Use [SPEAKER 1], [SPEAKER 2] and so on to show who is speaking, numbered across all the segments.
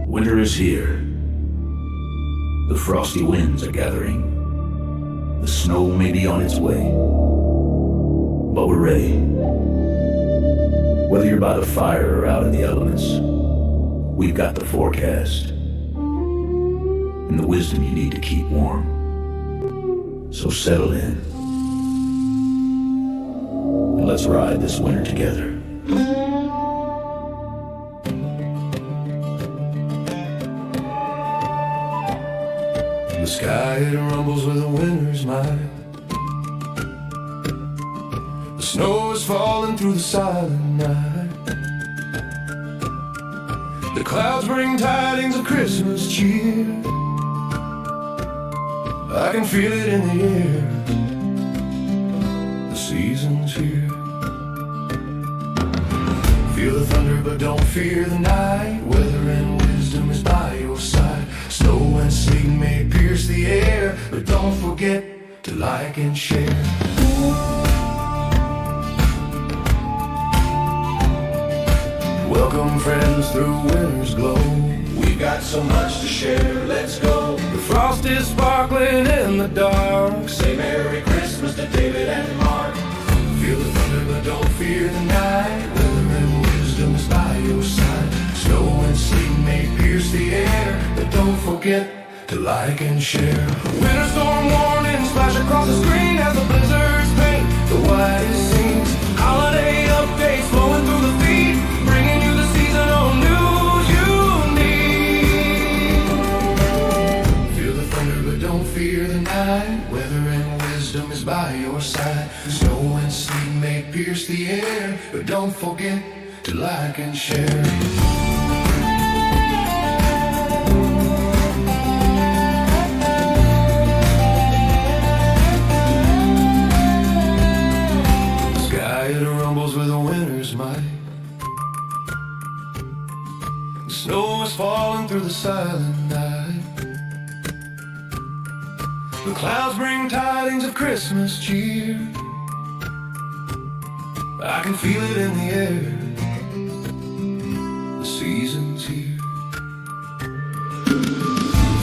[SPEAKER 1] Winter is here. The frosty winds are gathering. The snow may be on its way. But we're ready. Whether you're by the fire or out in the elements, we've got the forecast and the wisdom you need to keep warm. So settle in and let's ride this winter together. The sky, it rumbles with a winter's might. The snow is falling through the silent night. The clouds bring tidings of Christmas cheer. I can feel it in the air. The season's here. Feel the thunder but don't fear the night. Weather and wisdom is by your side. Snow and sleet may pierce the air, but don't forget to like and share. Welcome friends through winter's glow. We've got so much to share, let's go. The frost is sparkling in the dark. Say Merry Christmas to David and Mark. Feel the thunder but don't fear the night. Weather and wisdom is by your side. Snow and sleet may pierce the air, but don't forget to like and share. Winter storm warnings flash across the screen as the blizzards paint the whitest scenes. Holiday updates flowing through the feed, bringing you the seasonal news you need. Feel the thunder but don't fear the night. Weather and wisdom is by your side. Snow and sleet may pierce the air, but don't forget to like and share. It rumbles with a winter's might. The snow is falling through the silent night. The clouds bring tidings of Christmas cheer. I can feel it in the air. The season's here.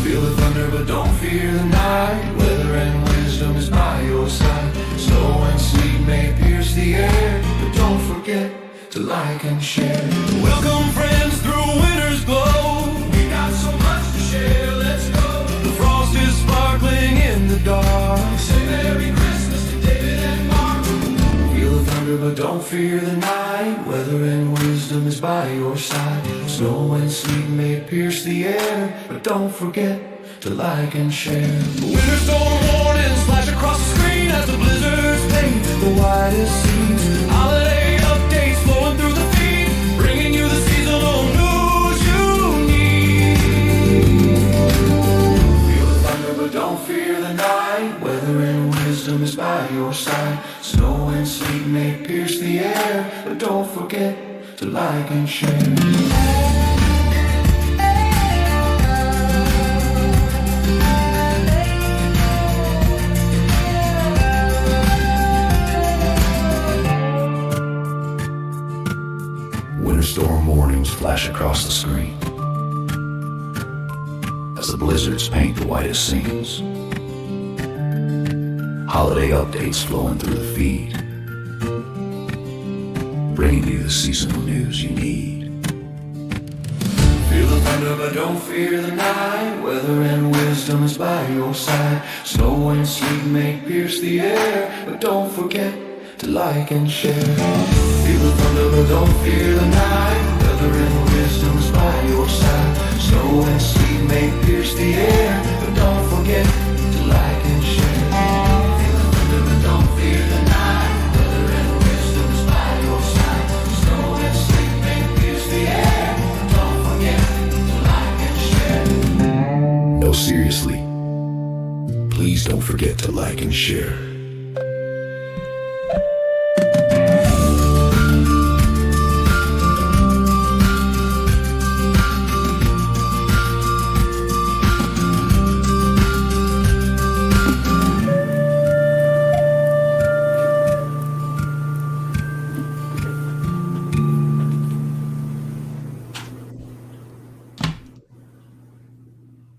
[SPEAKER 1] Feel the thunder but don't fear the night. Weather and wisdom is by your side. Snow and sleet may pierce the air, but don't forget to like and share. Welcome friends through winter's glow. We got so much to share, let's go. The frost is sparkling in the dark. Say Merry Christmas to David and Mark. Feel the thunder but don't fear the night. Weather and wisdom is by your side. Snow and sleet may pierce the air, but don't forget to like and share. Winter storm warnings flash across the screen as the blizzards paint the whitest scenes. Holiday updates flowing through the feed, bringing you the seasonal news you need. Feel the thunder but don't fear the night. Weather and wisdom is by your side. Snow and sleet may pierce the air, but don't forget to like and share. Storm warnings flash across the screen as the blizzards paint the whitest scenes. Holiday updates flowing through the feed, bringing you the seasonal news you need. Feel the thunder but don't fear the night. Weather and wisdom is by your side. Snow and sleet may pierce the air, but don't forget to like and share. Feel the thunder but don't fear the night. Weather and wisdom is by your side. Snow and sleet may pierce the air, but don't forget to like and share. Feel the thunder but don't fear the night. Weather and wisdom is by your side. Snow and sleet may pierce the air, but don't forget to like and share. No, seriously, please don't forget to like and share.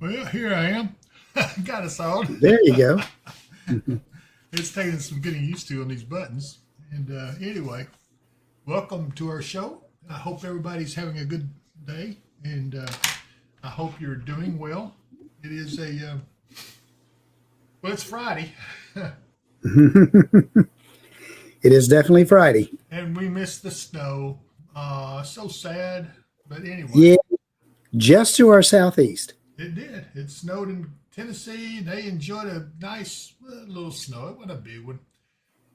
[SPEAKER 2] Well, here I am. Got us on.
[SPEAKER 3] There you go.
[SPEAKER 2] It's taking some getting used to on these buttons. And anyway, welcome to our show. I hope everybody's having a good day, and I hope you're doing well. It is well, it's Friday.
[SPEAKER 3] It is definitely Friday.
[SPEAKER 2] And we missed the snow. So sad. But anyway.
[SPEAKER 3] Yeah, just to our southeast.
[SPEAKER 2] It did. It snowed in Tennessee. They enjoyed a nice little snow. It wasn't a big one.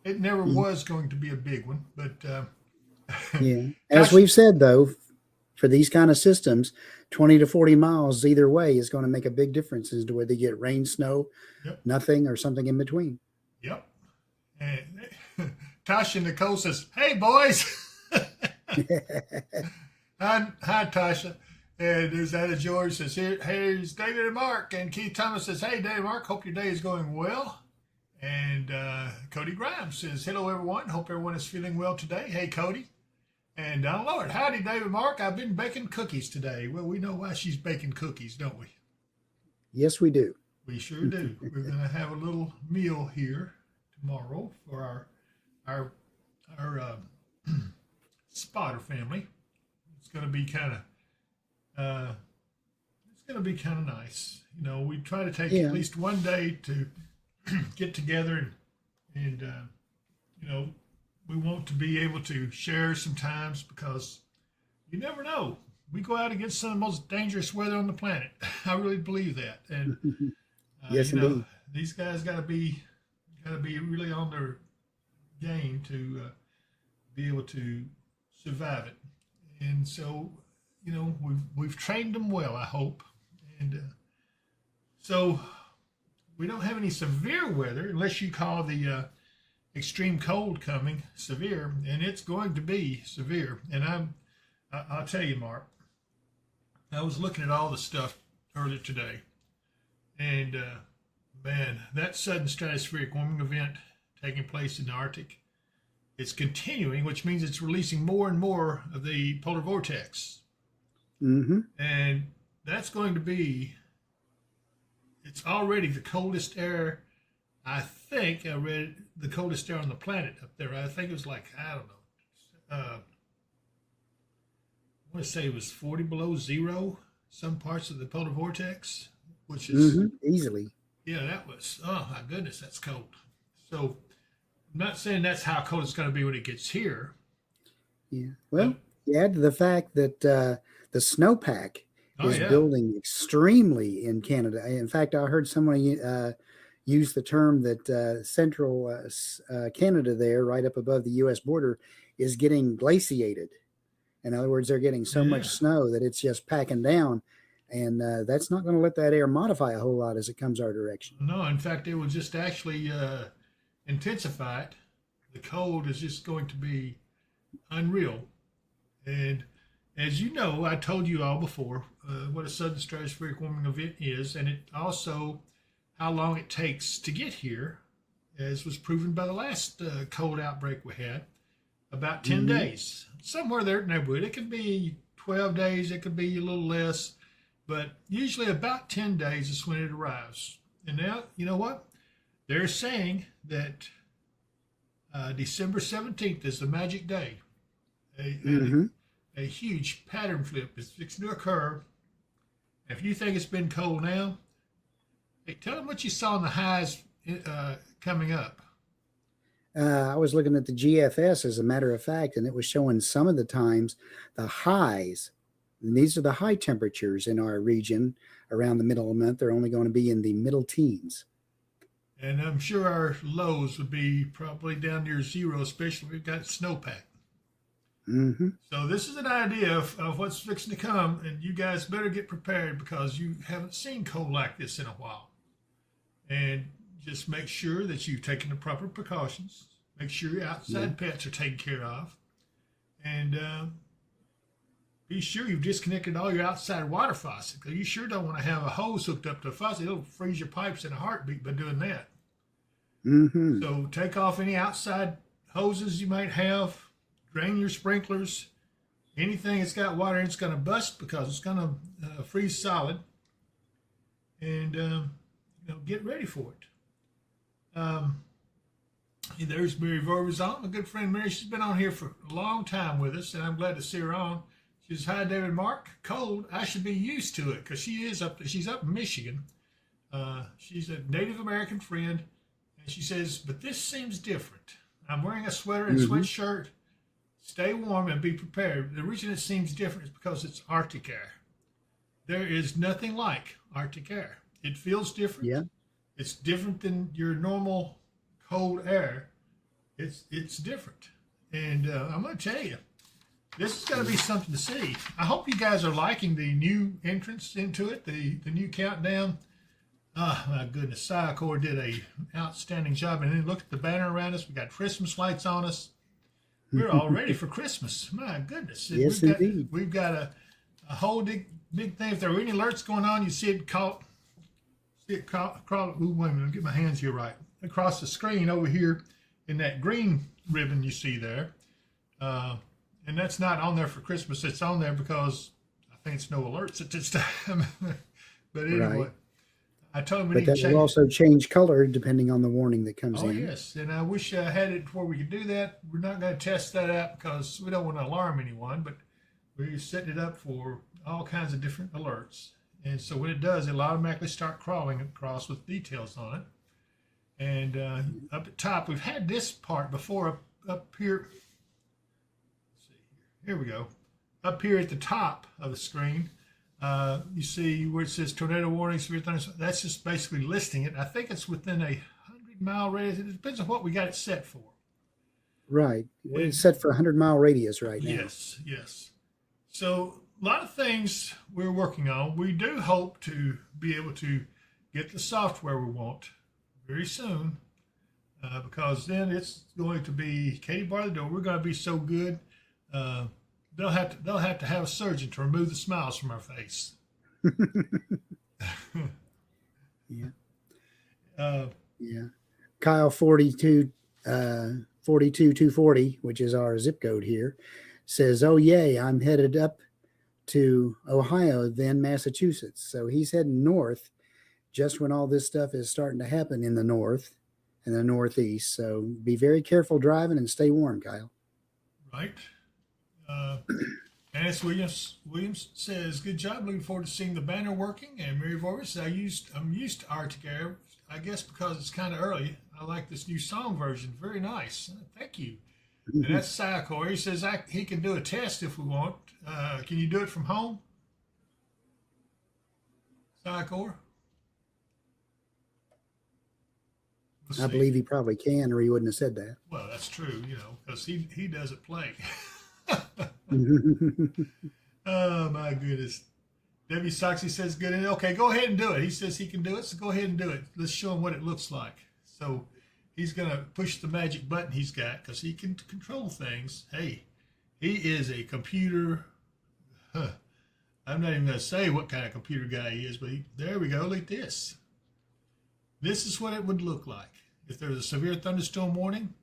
[SPEAKER 2] It never was going to be a big one, but
[SPEAKER 3] yeah. As we've said, though, for these kind of systems, 20 to 40 miles either way is going to make a big difference as to whether you get rain, snow, nothing, or something in between.
[SPEAKER 2] Yep. And Tasha Nicole says, "Hey, boys." Hi, Tasha. And there's Ada George says, here's David and Mark. And Keith Thomas says, "Hey, David and Mark, hope your day is going well." And Cody Grimes says, "Hello, everyone. Hope everyone is feeling well today." Hey, Cody. And Don Lord, "Howdy, David and Mark. I've been baking cookies today." Well, we know why she's baking cookies, don't we?
[SPEAKER 3] Yes, we do.
[SPEAKER 2] We sure do. We're going to have a little meal here tomorrow for our spotter family. It's going to be kind of nice. You know, we try to take at least one day to get together and you know, we want to be able to share sometimes because you never know. We go out against some of the most dangerous weather on the planet. I really believe that. And
[SPEAKER 3] yes,
[SPEAKER 2] you know,
[SPEAKER 3] indeed.
[SPEAKER 2] these guys got to be really on their game to be able to survive it. And so, you know, we've trained them well, I hope. And so we don't have any severe weather unless you call the extreme cold coming severe, and it's going to be severe. And I'll tell you, Mark, I was looking at all the stuff earlier today, and man, that sudden stratospheric warming event taking place in the Arctic, it's continuing, which means it's releasing more and more of the polar vortex.
[SPEAKER 3] Mm-hmm.
[SPEAKER 2] And that's going to be, it's already the coldest air. I think I read the coldest air on the planet up there. I think it was like, I don't know. I want to say it was 40 below zero, some parts of the polar vortex, which is
[SPEAKER 3] easily.
[SPEAKER 2] Yeah, that was, oh my goodness, that's cold. So I'm not saying that's how cold it's going to be when it gets here.
[SPEAKER 3] Yeah. Well, you add to the fact that the snowpack is building extremely in Canada. In fact, I heard someone use the term that central Canada there, right up above the U.S. border, is getting glaciated. In other words, they're getting so much snow that it's just packing down. And that's not going to let that air modify a whole lot as it comes our direction.
[SPEAKER 2] No, in fact, it will just actually intensify it. The cold is just going to be unreal. And as you know, I told you all before what a sudden stratospheric warming event is, and it also how long it takes to get here, as was proven by the last cold outbreak we had, about 10 days. Somewhere there in the neighborhood. It could be 12 days, it could be a little less, but usually about 10 days is when it arrives. And now, you know what? They're saying that December 17th is the magic day. A huge pattern flip is fixing to occur. If you think it's been cold now, hey, tell them what you saw in the highs coming up.
[SPEAKER 3] I was looking at the GFS, as a matter of fact, and it was showing some of the times the highs. And these are the high temperatures in our region around the middle of the month. They're only going to be in the middle teens.
[SPEAKER 2] And I'm sure our lows would be probably down near zero, especially if we've got snowpack. So this is an idea of what's fixing to come, and you guys better get prepared because you haven't seen cold like this in a while. And just make sure that you've taken the proper precautions. Make sure your outside pets are taken care of. And be sure you've disconnected all your outside water faucets, because you sure don't want to have a hose hooked up to a faucet. It'll freeze your pipes in a heartbeat by doing that. So take off any outside hoses you might have. Drain your sprinklers. Anything that's got water in it's going to bust because it's going to freeze solid. and get ready for it. There's Mary Vorber's on, my good friend Mary. She's been on here for a long time with us, and I'm glad to see her on. She says, "Hi, David, Mark. Cold. I should be used to it because she's up in Michigan. She's a Native American friend, and she says, but this seems different. I'm wearing a sweater and sweatshirt. Stay warm and be prepared. The reason it seems different is because it's Arctic air. There is nothing like Arctic air. It feels different.
[SPEAKER 3] Yeah.
[SPEAKER 2] It's different than your normal cold air. It's different. And I'm going to tell you, this is going to be something to see. I hope you guys are liking the new entrance into it, the new countdown. Oh, my goodness. Cycor did an outstanding job. And then look at the banner around us. We got Christmas lights on us. We're all ready for Christmas. My goodness.
[SPEAKER 3] Yes, indeed.
[SPEAKER 2] We've got a whole big thing. If there are any alerts going on, you see it crawl. Ooh, wait a minute. I'll get my hands here right. Across the screen over here in that green ribbon you see there. And that's not on there for Christmas. It's on there because I think it's no alerts at this time. But anyway, right. I told him we need to change.
[SPEAKER 3] But that will also change color depending on the warning that comes in.
[SPEAKER 2] Oh, yes. And I wish I had it before we could do that. We're not going to test that out because we don't want to alarm anyone, but we're setting it up for all kinds of different alerts. And so when it does, it'll automatically start crawling across with details on it. And up at top, we've had this part before up here. Let's see here. Here we go. Up here at the top of the screen, you see where it says tornado warning, severe thunderstorm. That's just basically listing it. I think it's within a 100-mile radius. It depends on what we got it set for.
[SPEAKER 3] Right. It's set for a 100-mile radius right now.
[SPEAKER 2] Yes, yes. So a lot of things we're working on. We do hope to be able to get the software we want very soon, because then it's going to be Katie bar the door. We're going to be so good. They'll have to have a surgeon to remove the smiles from our face.
[SPEAKER 3] Yeah. Yeah. Kyle 42240, which is our zip code here, says, "Oh yay, I'm headed up to Ohio, then Massachusetts." So he's heading north just when all this stuff is starting to happen in the north and the northeast. So be very careful driving and stay warm, Kyle.
[SPEAKER 2] Right. Annis Williams says, "Good job. Looking forward to seeing the banner working." And Mary Vorber says, I'm used to Arctic air, I guess because it's kind of early. I like this new song version. Very nice. Thank you. And that's Cycor. He says he can do a test if we want. Can you do it from home, Cycor?
[SPEAKER 3] I believe he probably can, or he wouldn't have said that.
[SPEAKER 2] Well, that's true, because he doesn't play. Oh, my goodness. Debbie Soxy says, "Good. Okay, go ahead and do it." He says he can do it, so go ahead and do it. Let's show him what it looks like. So he's going to push the magic button he's got because he can control things. Hey, he is a computer. I'm not even going to say what kind of computer guy he is, but there we go. Look at this. This is what it would look like. If there was a severe thunderstorm warning,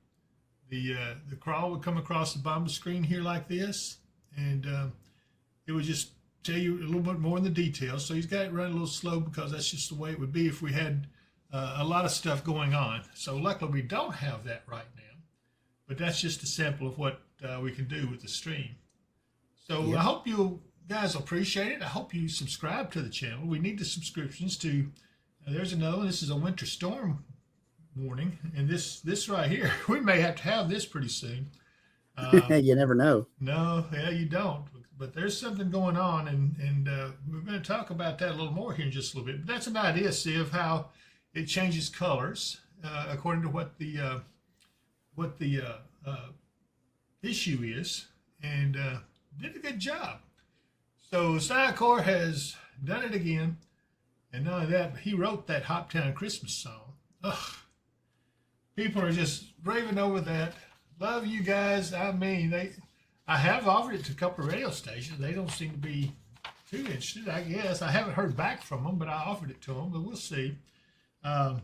[SPEAKER 2] the crawl would come across the bottom of the screen here like this, and it would just tell you a little bit more in the details. So he's got it running a little slow because that's just the way it would be if we had a lot of stuff going on. So luckily we don't have that right now, but that's just a sample of what we can do with the stream. So yeah. I hope you guys appreciate it. I hope you subscribe to the channel. We need the subscriptions to, there's another one. This is a winter storm warning. And this right here, we may have to have this pretty soon.
[SPEAKER 3] You never know.
[SPEAKER 2] No, yeah, you don't. But there's something going on, and we're going to talk about that a little more here in just a little bit. But that's an idea, see, of how it changes colors according to what the issue is, and did a good job. So Cycor has done it again, and not only that, but he wrote that Hoptown Christmas song. Ugh. People are just raving over that. Love you guys. I mean, I have offered it to a couple of radio stations. They don't seem to be too interested, I guess. I haven't heard back from them, but I offered it to them, but we'll see. But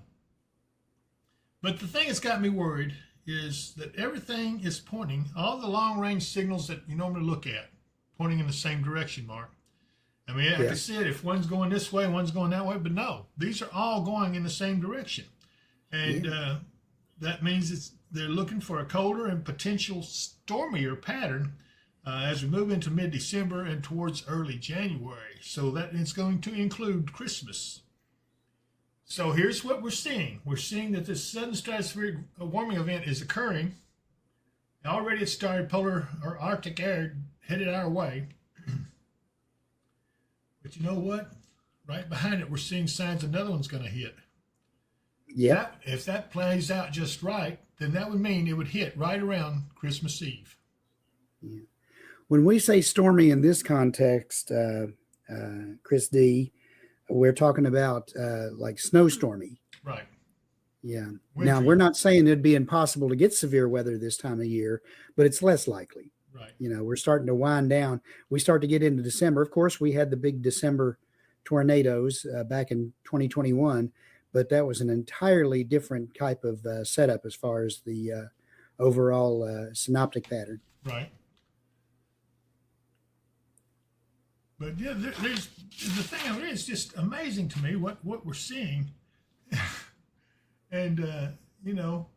[SPEAKER 2] the thing that's got me worried is that everything is pointing, all the long-range signals that you normally look at, pointing in the same direction, Mark. I mean, like I said, if one's going this way, one's going that way, but no, these are all going in the same direction. And that means they're looking for a colder and potential stormier pattern as we move into mid-December and towards early January. So that it's going to include Christmas. So here's what we're seeing. We're seeing that this sudden stratospheric warming event is occurring. Already it started, polar or Arctic air headed our way. But you know what? Right behind it, we're seeing signs another one's going to hit.
[SPEAKER 3] Yeah.
[SPEAKER 2] If that plays out just right, then that would mean it would hit right around Christmas Eve.
[SPEAKER 3] Yeah. When we say stormy in this context, Chris D, we're talking about like snowstormy.
[SPEAKER 2] Right.
[SPEAKER 3] Yeah.
[SPEAKER 2] Wintry.
[SPEAKER 3] Now, we're not saying it'd be impossible to get severe weather this time of year, but it's less likely.
[SPEAKER 2] Right.
[SPEAKER 3] You know, we're starting to wind down. We start to get into December. Of course, we had the big December tornadoes back in 2021, but that was an entirely different type of setup as far as the overall synoptic pattern.
[SPEAKER 2] Right. But yeah, there's the thing of it is just amazing to me what we're seeing. And, you know,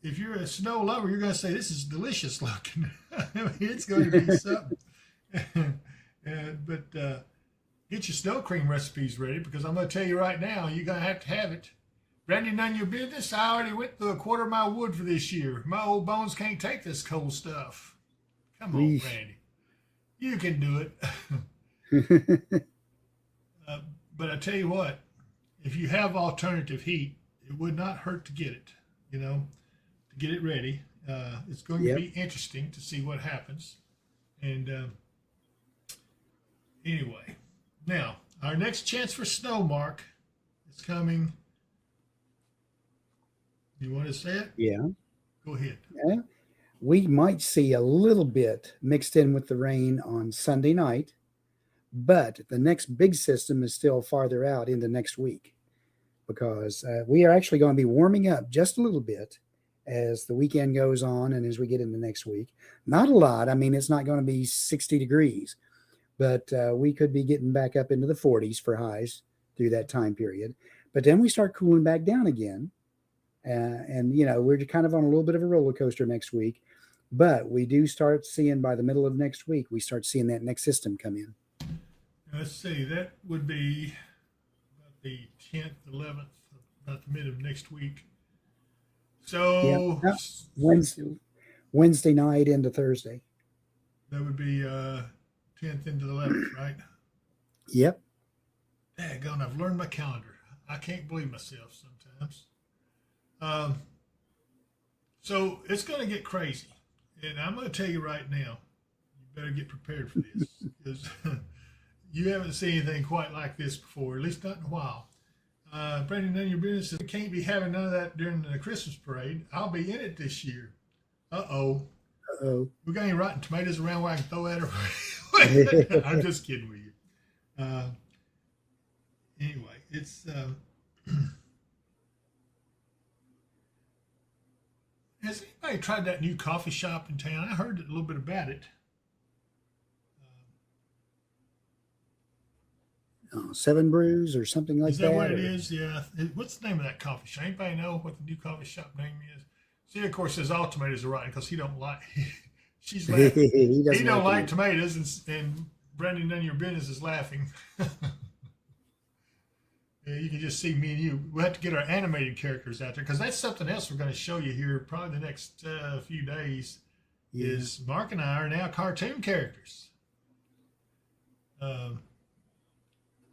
[SPEAKER 2] if you're a snow lover, you're going to say, this is delicious looking. I mean, it's going to be something. But get your snow cream recipes ready, because I'm going to tell you right now, you're going to have it. Brandy, none of your business. I already went through a quarter of my wood for this year. My old bones can't take this cold stuff. Come on, Brandy. You can do it. But I tell you what, if you have alternative heat, it would not hurt to get it, you know, to get it ready. It's going to be interesting to see what happens. And anyway, now our next chance for snow, Mark, is coming. You want to say it?
[SPEAKER 3] Yeah.
[SPEAKER 2] Go ahead.
[SPEAKER 3] Yeah. We might see a little bit mixed in with the rain on Sunday night, but the next big system is still farther out into next week, because we are actually going to be warming up just a little bit as the weekend goes on and as we get into next week. Not a lot. I mean, it's not going to be 60 degrees, but we could be getting back up into the 40s for highs through that time period. But then we start cooling back down again. And, you know, we're kind of on a little bit of a roller coaster next week. But we do start seeing by the middle of next week, we start seeing that next system come in.
[SPEAKER 2] Let's see. That would be about the 10th, 11th, about the mid of next week. So
[SPEAKER 3] Wednesday night into Thursday.
[SPEAKER 2] That would be 10th into the 11th, right?
[SPEAKER 3] Yep.
[SPEAKER 2] Daggone, I've learned my calendar. I can't believe myself sometimes. So it's going to get crazy. And I'm going to tell you right now, you better get prepared for this, because you haven't seen anything quite like this before, at least not in a while. Brandon, none of your business. We can't be having none of that during the Christmas parade. I'll be in it this year. Uh-oh. We got any rotten tomatoes around where I can throw at her? I'm just kidding with you. Anyway, it's... Has anybody tried that new coffee shop in town? I heard a little bit about it.
[SPEAKER 3] Seven Brews or something like that.
[SPEAKER 2] Is that what it is? Yeah. What's the name of that coffee shop? Anybody know what the new coffee shop name is? See, of course, says all tomatoes are rotten because he don't like. She's laughing. he don't like tomatoes, and Brandon, none of your business is laughing. Yeah, you can just see me and you. We'll have to get our animated characters out there, because that's something else we're going to show you here probably the next few days. Yeah. Is Mark and I are now cartoon characters. I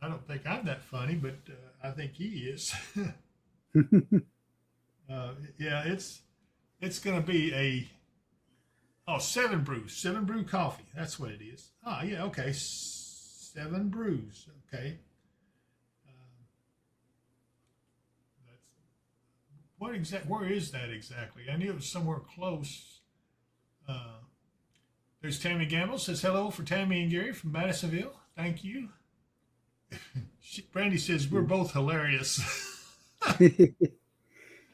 [SPEAKER 2] don't think I'm that funny, but I think he is. Yeah, it's going to be Seven Brew coffee. That's what it is. Oh, yeah, okay. Seven Brews. Okay. Where is that exactly? I knew it was somewhere close. There's Tammy Gamble says hello for Tammy and Gary from Madisonville. Thank you. Brandy says we're both hilarious.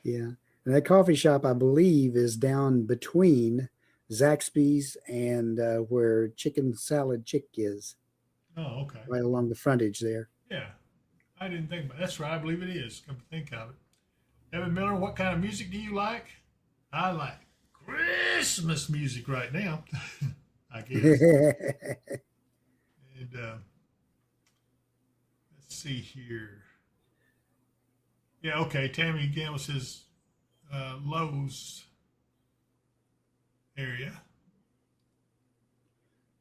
[SPEAKER 3] Yeah. And that coffee shop, I believe, is down between Zaxby's and where Chicken Salad Chick is.
[SPEAKER 2] Oh, okay.
[SPEAKER 3] right along the frontage there.
[SPEAKER 2] Yeah. I didn't think about it. That's right. I believe it is. Come to think of it. Evan Miller, what kind of music do you like? I like Christmas music right now, I guess. And let's see here. Yeah, okay. Tammy Gamble says Lowe's area.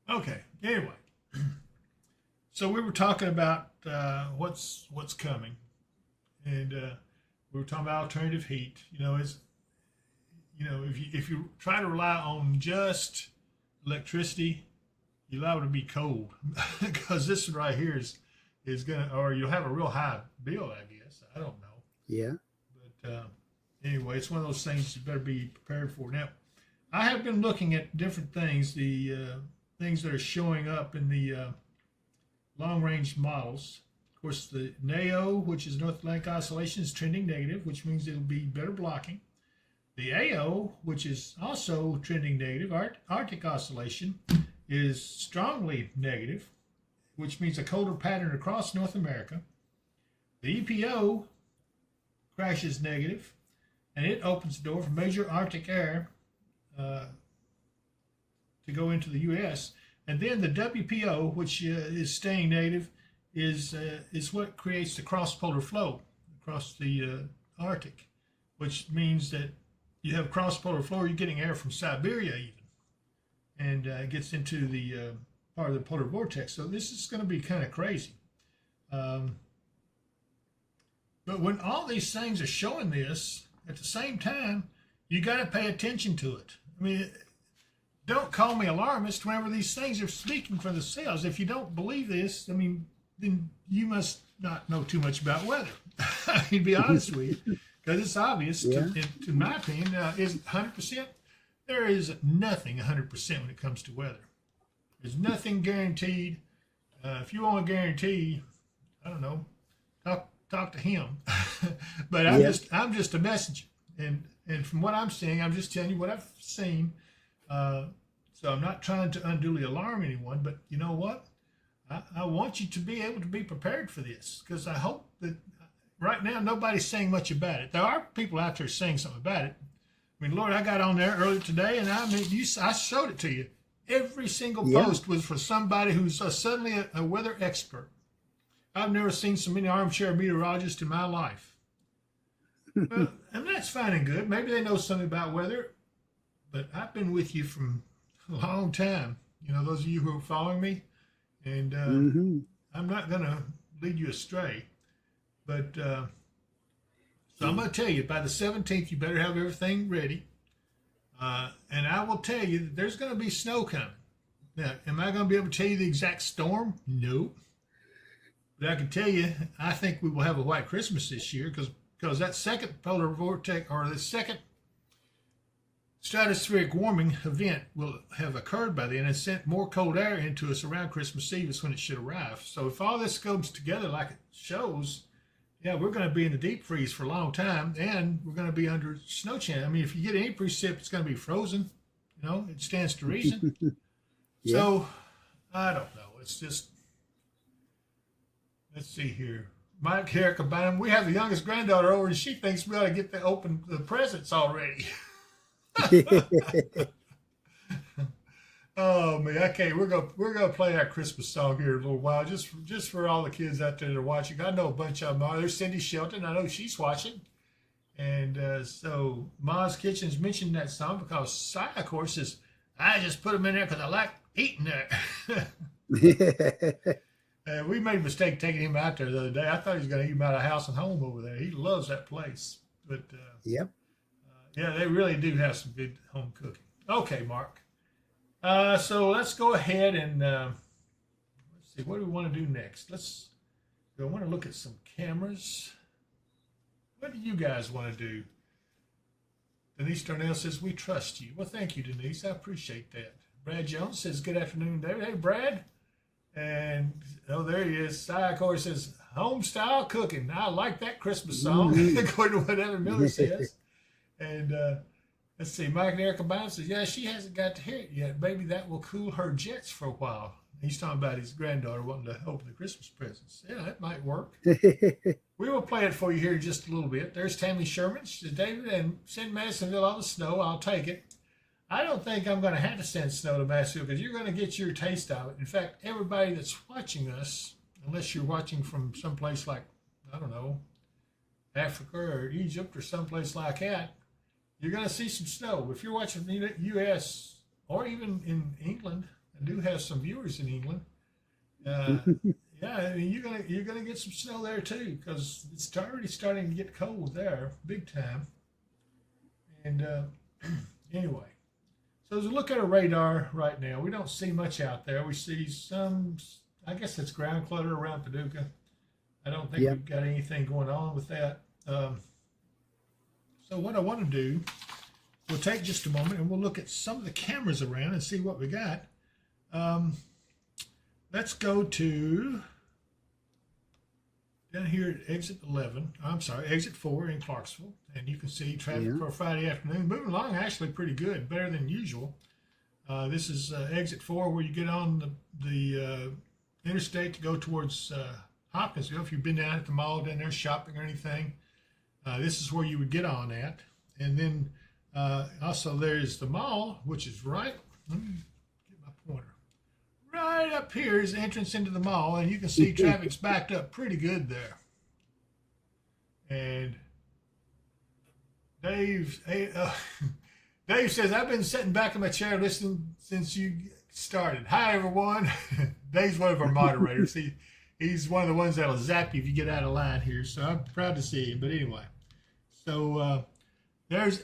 [SPEAKER 2] Okay. Anyway, so we were talking about what's coming, and we were talking about alternative heat. If you try to rely on just electricity, you're liable to be cold because this right here is gonna, or you'll have a real high bill, I guess. I don't know.
[SPEAKER 3] Yeah.
[SPEAKER 2] But anyway, it's one of those things you better be prepared for. Now, I have been looking at different things, the things that are showing up in the long-range models. Of course, the NAO, which is North Atlantic Oscillation, is trending negative, which means it'll be better blocking. The AO, which is also trending negative, Arctic Oscillation, is strongly negative, which means a colder pattern across North America. The EPO crashes negative, and it opens the door for major Arctic air to go into the U.S. And then the WPO, which is staying negative, is what creates the cross-polar flow across the Arctic, which means that you have cross-polar flow, you're getting air from Siberia even, and it gets into the part of the polar vortex. So this is going to be kind of crazy. But when all these things are showing this at the same time, you got to pay attention to it. I mean, don't call me alarmist whenever these things are speaking for themselves. If you don't believe this, I mean, then you must not know too much about weather. I mean, to be honest with you, because it's obvious, in my opinion, is 100%? There is nothing 100% when it comes to weather. There's nothing guaranteed. If you want a guarantee, I don't know, talk to him. But I'm just a messenger, and from what I'm seeing, I'm just telling you what I've seen. So I'm not trying to unduly alarm anyone, but you know what? I want you to be able to be prepared for this, because I hope that right now nobody's saying much about it. There are people out there saying something about it. I mean, Lord, I got on there earlier today, and I showed it to you. Every single post was for somebody who's suddenly a weather expert. I've never seen so many armchair meteorologists in my life. Well, and that's fine and good. Maybe they know something about weather, but I've been with you from a long time. You know, those of you who are following me, and I'm not going to lead you astray. But so I'm going to tell you, by the 17th, you better have everything ready. And I will tell you that there's going to be snow coming. Now, am I going to be able to tell you the exact storm? No. But I can tell you, I think we will have a white Christmas this year, because that second polar vortex, or the second stratospheric warming event, will have occurred by then and sent more cold air into us around Christmas Eve is when it should arrive. So if all this comes together like it shows, yeah, we're going to be in the deep freeze for a long time, and we're going to be under snow chance. I mean, if you get any precip, it's going to be frozen. You know, it stands to reason. So I don't know. It's just, let's see here. Mike Herrick Bynum, we have the youngest granddaughter over, and she thinks we ought to get open the presents already. Oh man, okay, we're gonna play our Christmas song here in a little while, just for all the kids out there that are watching. I know a bunch of them are. There's Cindy Shelton. I know she's watching, and so Ma's Kitchen's mentioned that song because Si, of course, says I just put them in there because I like eating there. We made a mistake taking him out there the other day. I thought he was going to eat him out of house and home over there. He loves that place. But yeah, they really do have some good home cooking. Okay, Mark. So let's go ahead and let's see. What do we want to do next? I want to look at some cameras. What do you guys want to do? Denise Darnell says, we trust you. Well, thank you, Denise. I appreciate that. Brad Jones says, good afternoon, David. Hey, Brad. And, oh, there he is. Si, of course, says, home style cooking. I like that Christmas song, according to what Evan Miller says. And let's see, Mike and Erica Bynum says, yeah, she hasn't got to hear it yet. Maybe that will cool her jets for a while. He's talking about his granddaughter wanting to open the Christmas presents. Yeah, that might work. We will play it for you here in just a little bit. There's Tammy Sherman. She says, David, and send Madisonville all the snow. I'll take it. I don't think I'm going to have to send snow to Madisonville because you're going to get your taste of it. In fact, everybody that's watching us, unless you're watching from someplace like, I don't know, Africa or Egypt or someplace like that, you're going to see some snow. If you're watching the U.S. or even in England, I do have some viewers in England. Yeah, I mean, you're gonna get some snow there too, because it's already starting to get cold there, big time. And anyway, so as we look at our radar right now, we don't see much out there. We see some, I guess it's ground clutter around Paducah. I don't think we've got anything going on with that. So what I want to do, we'll take just a moment and we'll look at some of the cameras around and see what we got. Let's go to down here at exit 11. I'm sorry, exit 4 in Clarksville, and you can see traffic for a Friday afternoon moving along actually pretty good, better than usual. This is exit 4 where you get on the interstate to go towards Hopkinsville. If you've been down at the mall down there shopping or anything, this is where you would get on at. And then also there's the mall, which is right. Let me get my pointer. Right up here is the entrance into the mall, and you can see traffic's backed up pretty good there. And Dave says, I've been sitting back in my chair listening since you started. Hi, everyone. Dave's one of our moderators. He's one of the ones that'll zap you if you get out of line here, so I'm proud to see him. But anyway, so there's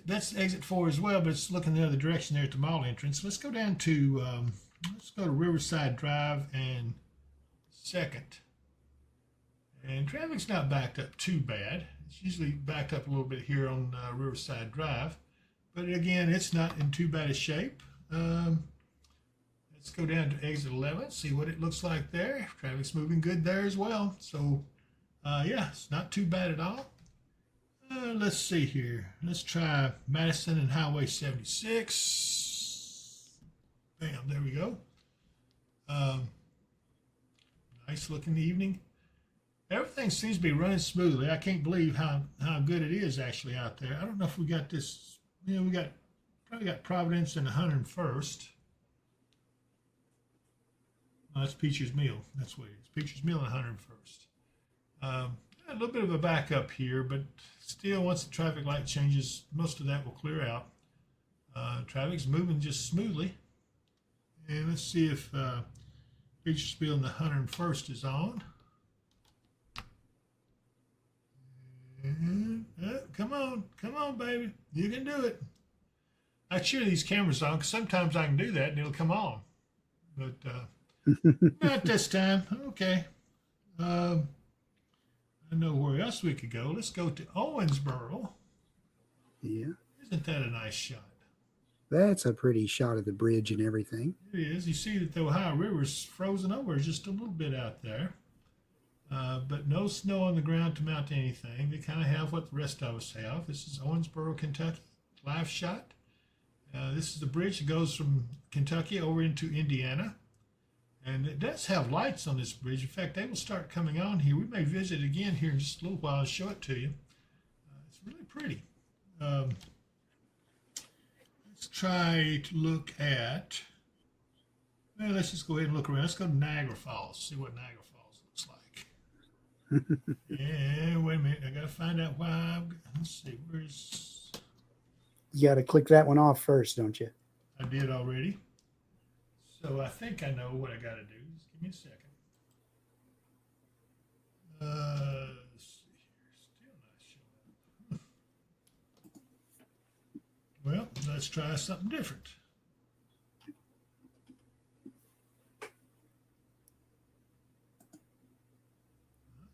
[SPEAKER 2] that's exit 4 as well, but it's looking the other direction there at the mall entrance. Let's go down to let's go to Riverside Drive and 2nd. And traffic's not backed up too bad. It's usually backed up a little bit here on Riverside Drive. But again, it's not in too bad a shape. Let's go down to exit 11, see what it looks like there. Traffic's moving good there as well. So, yeah, it's not too bad at all. Let's see here. Let's try Madison and Highway 76. Bam, there we go. Nice looking evening. Everything seems to be running smoothly. I can't believe how good it is actually out there. I don't know if we got this, we probably got Providence and 101st. No, that's Peacher's Mill. That's what it is. Peacher's Mill and 101st. A little bit of a backup here, but still, once the traffic light changes, most of that will clear out. Traffic's moving just smoothly. And let's see if Peacher's Mill and the 101st is on. And, come on, baby. You can do it. I cheer these cameras on because sometimes I can do that and it'll come on. But not this time. Okay. I know where else we could go. Let's go to Owensboro.
[SPEAKER 3] Yeah.
[SPEAKER 2] Isn't that a nice shot?
[SPEAKER 3] That's a pretty shot of the bridge and everything.
[SPEAKER 2] It is. You see that the Ohio River's frozen over just a little bit out there. But no snow on the ground to mount to anything. They kind of have what the rest of us have. This is Owensboro, Kentucky. Live shot. This is the bridge that goes from Kentucky over into Indiana. And it does have lights on this bridge. In fact, they will start coming on here. We may visit again here in just a little while and show it to you. It's really pretty. Let's try to look at, well, let's just go ahead and look around. Let's go to Niagara Falls, see what Niagara Falls looks like. Yeah, wait a minute. I got to find out why. Let's see, where's...
[SPEAKER 3] You got to click that one off first, don't you?
[SPEAKER 2] I did already. So I think I know what I got to do. Just give me a second. Let's see here. Still not showing. Well, let's try something different.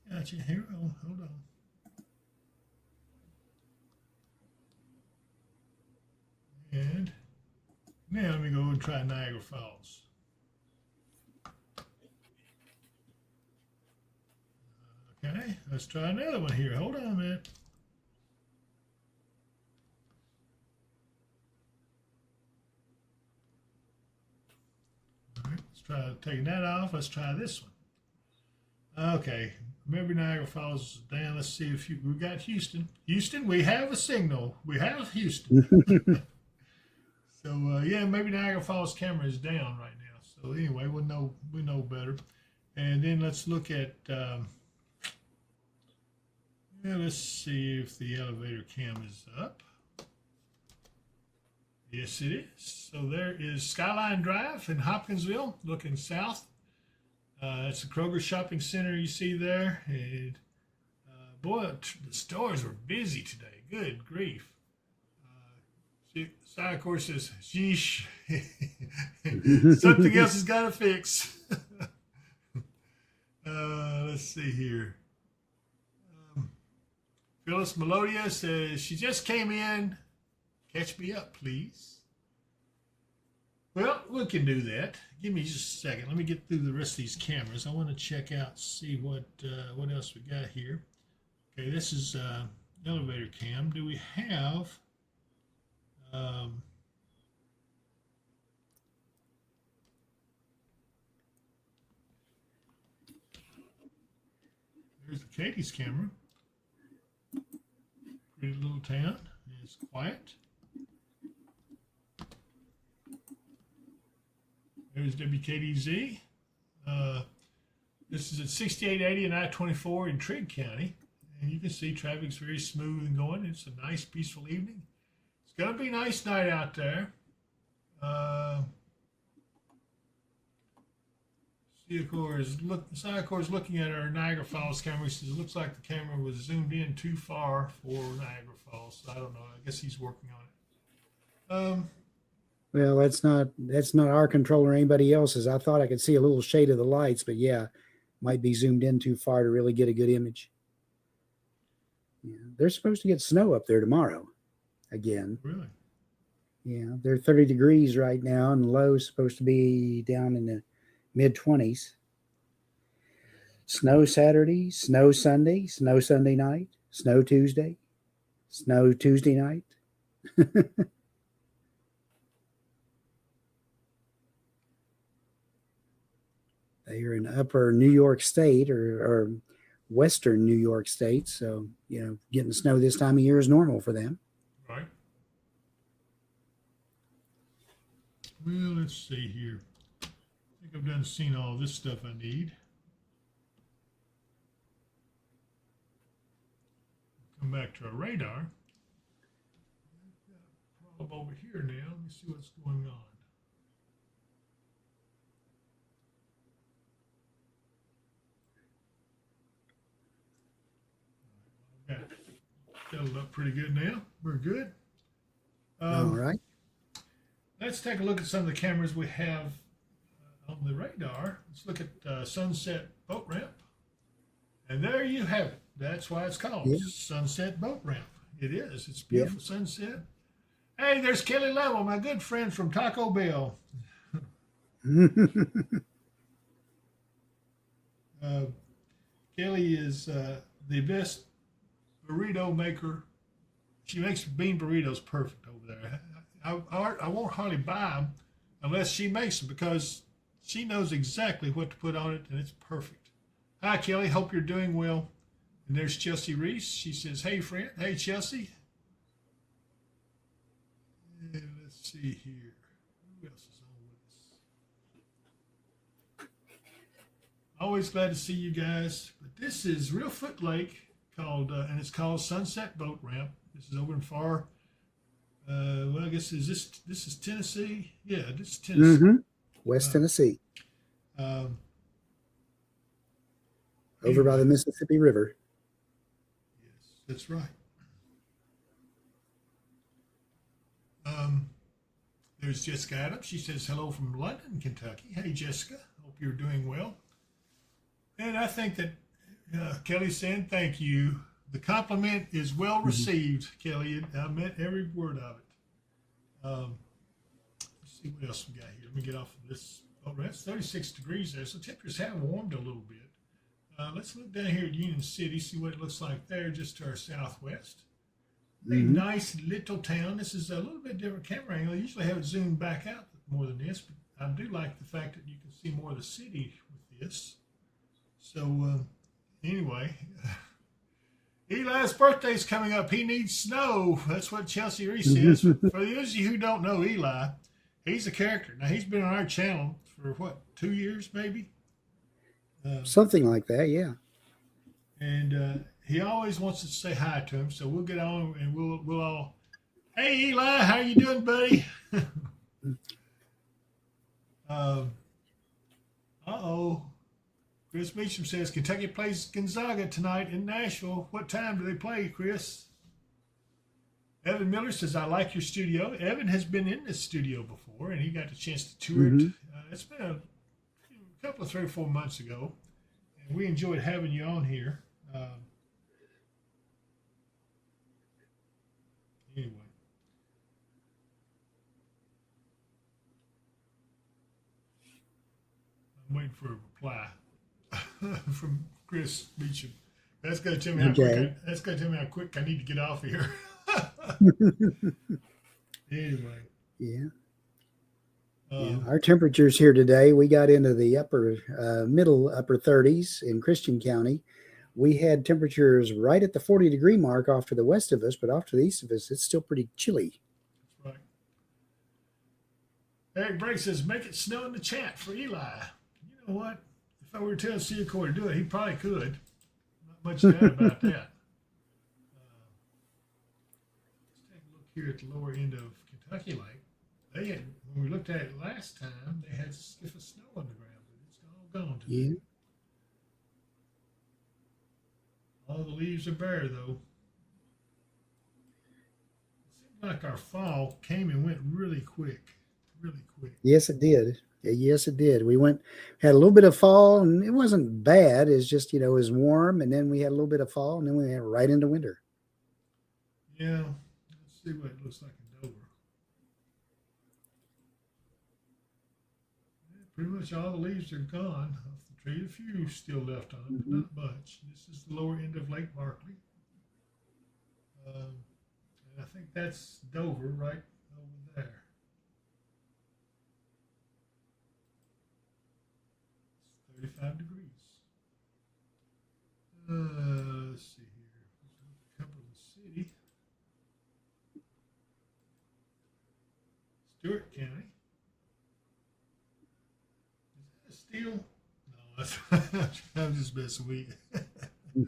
[SPEAKER 2] I got you here. Oh, hold on. And now let me go and try Niagara Falls. Okay, let's try another one here. Hold on a minute. All right, let's try taking that off. Let's try this one. Okay, maybe Niagara Falls is down. Let's see if we got Houston. Houston, we have a signal. We have Houston. So yeah, maybe Niagara Falls camera is down right now. So anyway, we know better. And then let's look at. Let's see if the elevator cam is up. Yes, it is. So there is Skyline Drive in Hopkinsville, looking south. It's the Kroger Shopping Center you see there. And boy, the stores were busy today. Good grief. Side, of course, says, sheesh. Something else has got to fix. Let's see here. Phyllis Melodia says, she just came in. Catch me up, please. Well, we can do that. Give me just a second. Let me get through the rest of these cameras. I want to check out, see what else we got here. Okay, this is elevator cam. Do we have... there's the Katie's camera. Pretty little town. It's quiet. There's WKDZ. This is at 6880 and I-24 in Trigg County. And you can see traffic's very smooth and going. It's a nice, peaceful evening. It's going to be a nice night out there. Cycor's looking at our Niagara Falls camera. He says it looks like the camera was zoomed in too far for Niagara Falls. So I don't know. I guess he's working on it.
[SPEAKER 3] Well, that's not our control or anybody else's. I thought I could see a little shade of the lights, but yeah, might be zoomed in too far to really get a good image. Yeah, they're supposed to get snow up there tomorrow again.
[SPEAKER 2] Really?
[SPEAKER 3] Yeah, they're 30 degrees right now, and the low is supposed to be down in the mid-20s. Snow Saturday, snow Sunday night, snow Tuesday night. They are in upper New York State or western New York State, so getting snow this time of year is normal for them.
[SPEAKER 2] Right. Well, let's see here. I think I've seen all this stuff I need. Come back to our radar. I've got a problem over here now. Let me see what's going on. Got it settled up pretty good now. We're good.
[SPEAKER 3] All right.
[SPEAKER 2] Let's take a look at some of the cameras we have on the radar. Let's look at Sunset Boat Ramp. And there you have it. That's why it's called Sunset Boat Ramp. It is. It's beautiful sunset. Hey, there's Kelly Level, my good friend from Taco Bell. Kelly is the best burrito maker. She makes bean burritos perfect over there. I won't hardly buy them unless she makes them because she knows exactly what to put on it, and it's perfect. Hi, Kelly. Hope you're doing well. And there's Chelsea Reese. She says, hey, friend. Hey, Chelsea. And let's see here. Who else is on with us? Always glad to see you guys. But this is Reelfoot Lake, and it's called Sunset Boat Ramp. This is over in far. Well, I guess this is Tennessee. Yeah, this is Tennessee.
[SPEAKER 3] Mm-hmm. West Tennessee. Over by the Mississippi River.
[SPEAKER 2] Yes, that's right. There's Jessica Adams. She says hello from London, Kentucky. Hey, Jessica. Hope you're doing well. And I think that Kelly's saying thank you. The compliment is well received, Kelly. I meant every word of it. Let's see what else we got here. Let me get off of this. Oh, that's 36 degrees there, so temperatures have warmed a little bit. Let's look down here at Union City, see what it looks like there, just to our southwest. A nice little town. This is a little bit different camera angle. I usually have it zoomed back out more than this, I do like the fact that you can see more of the city with this. So anyway, Eli's birthday's coming up. He needs snow. That's what Chelsea Reese says. For those of you who don't know Eli, he's a character. Now, he's been on our channel for, what, 2 years maybe?
[SPEAKER 3] Something like that, yeah.
[SPEAKER 2] And he always wants us to say hi to him. So we'll get on and we'll all, hey, Eli, how you doing, buddy? Uh-oh. Chris Meacham says, Kentucky plays Gonzaga tonight in Nashville. What time do they play, Chris? Evan Miller says, I like your studio. Evan has been in this studio before, and he got the chance to tour it. It's been a couple of 3 or 4 months ago, and we enjoyed having you on here. Anyway. I'm waiting for a reply from Chris Meacham. That's going to tell me how quick I need to get off of here. Anyway.
[SPEAKER 3] Yeah. Our temperatures here today, we got into the middle upper 30s in Christian County. We had temperatures right at the 40-degree mark off to the west of us, but off to the east of us, it's still pretty chilly.
[SPEAKER 2] That's right. Eric Brake says, make it snow in the chat for Eli. You know what? If I were to tell Seacoy to do it, he probably could. Not much doubt about that. Let's take a look here at the lower end of Kentucky Lake. They had, when we looked at it last time, they had a skiff of snow on the ground, but it's all gone today.
[SPEAKER 3] Yeah.
[SPEAKER 2] All the leaves are bare, though. It seemed like our fall came and went really quick. Really quick.
[SPEAKER 3] Yes, it did. Yes, it did. We had a little bit of fall, and it wasn't bad. It's just, it was warm, and then we had a little bit of fall, and then we went right into winter.
[SPEAKER 2] Yeah. Let's see what it looks like in Dover. Yeah, pretty much all the leaves are gone off the tree. A few still left on it, but not much. This is the lower end of Lake Barkley. And I think that's Dover right over there. It's 35 degrees. Let's see here. Cumberland City. Stewart County. Is that a steel? I'm just messing with you.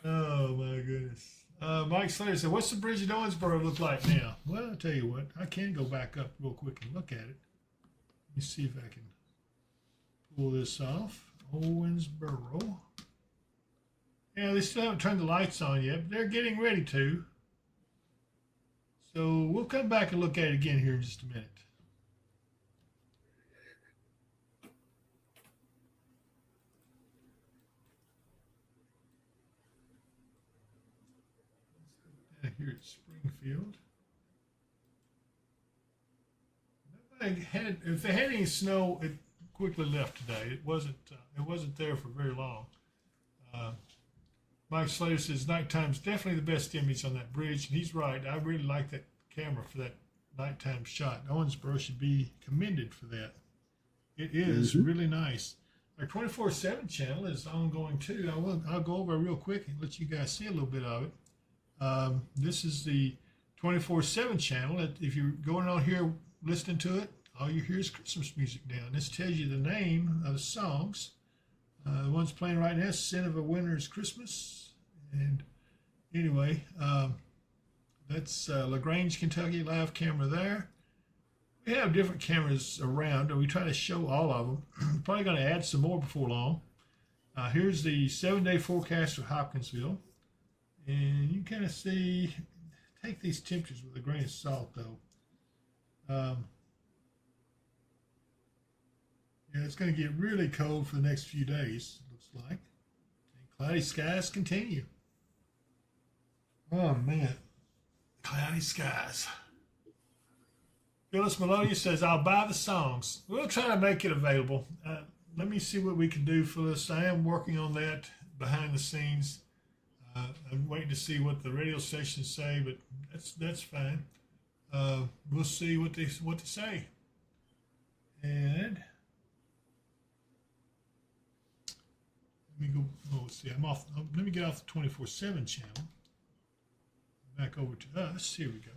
[SPEAKER 2] Oh my goodness. Mike Slater said, what's the bridge at Owensboro look like now? Well, I'll tell you what, I can go back up real quick and look at it. Let me see if I can pull this off. Owensboro. Yeah, they still haven't turned the lights on yet, but they're getting ready to. So we'll come back and look at it again here in just a minute. Here at Springfield. If they had any snow, it quickly left today. It wasn't there for very long. Mike Slater says nighttime's definitely the best image on that bridge, and he's right. I really like that camera for that nighttime shot. Owensboro should be commended for that. It is really nice. Our 24/7 channel is ongoing too. I'll go over it real quick and let you guys see a little bit of it. This is the 24/7 channel. If you're going on here listening to it, all you hear is Christmas music now. And this tells you the name of the songs. The one's playing right now, Sin of a Winter's Christmas. And anyway, that's LaGrange, Kentucky live camera there. We have different cameras around, and we try to show all of them. Probably going to add some more before long. Here's the 7-day forecast for Hopkinsville. And you kind of see, take these temperatures with a grain of salt, though. Yeah, it's going to get really cold for the next few days, it looks like. And cloudy skies continue. Oh, man. Cloudy skies. Phyllis Melodious says, I'll buy the songs. We'll try to make it available. Let me see what we can do, Phyllis. I am working on that behind the scenes. I'm waiting to see what the radio stations say, but that's fine. We'll see what they say. And let me go. Oh, let's see. I'm off. Let me get off the 24/7 channel. Back over to us. Here we go.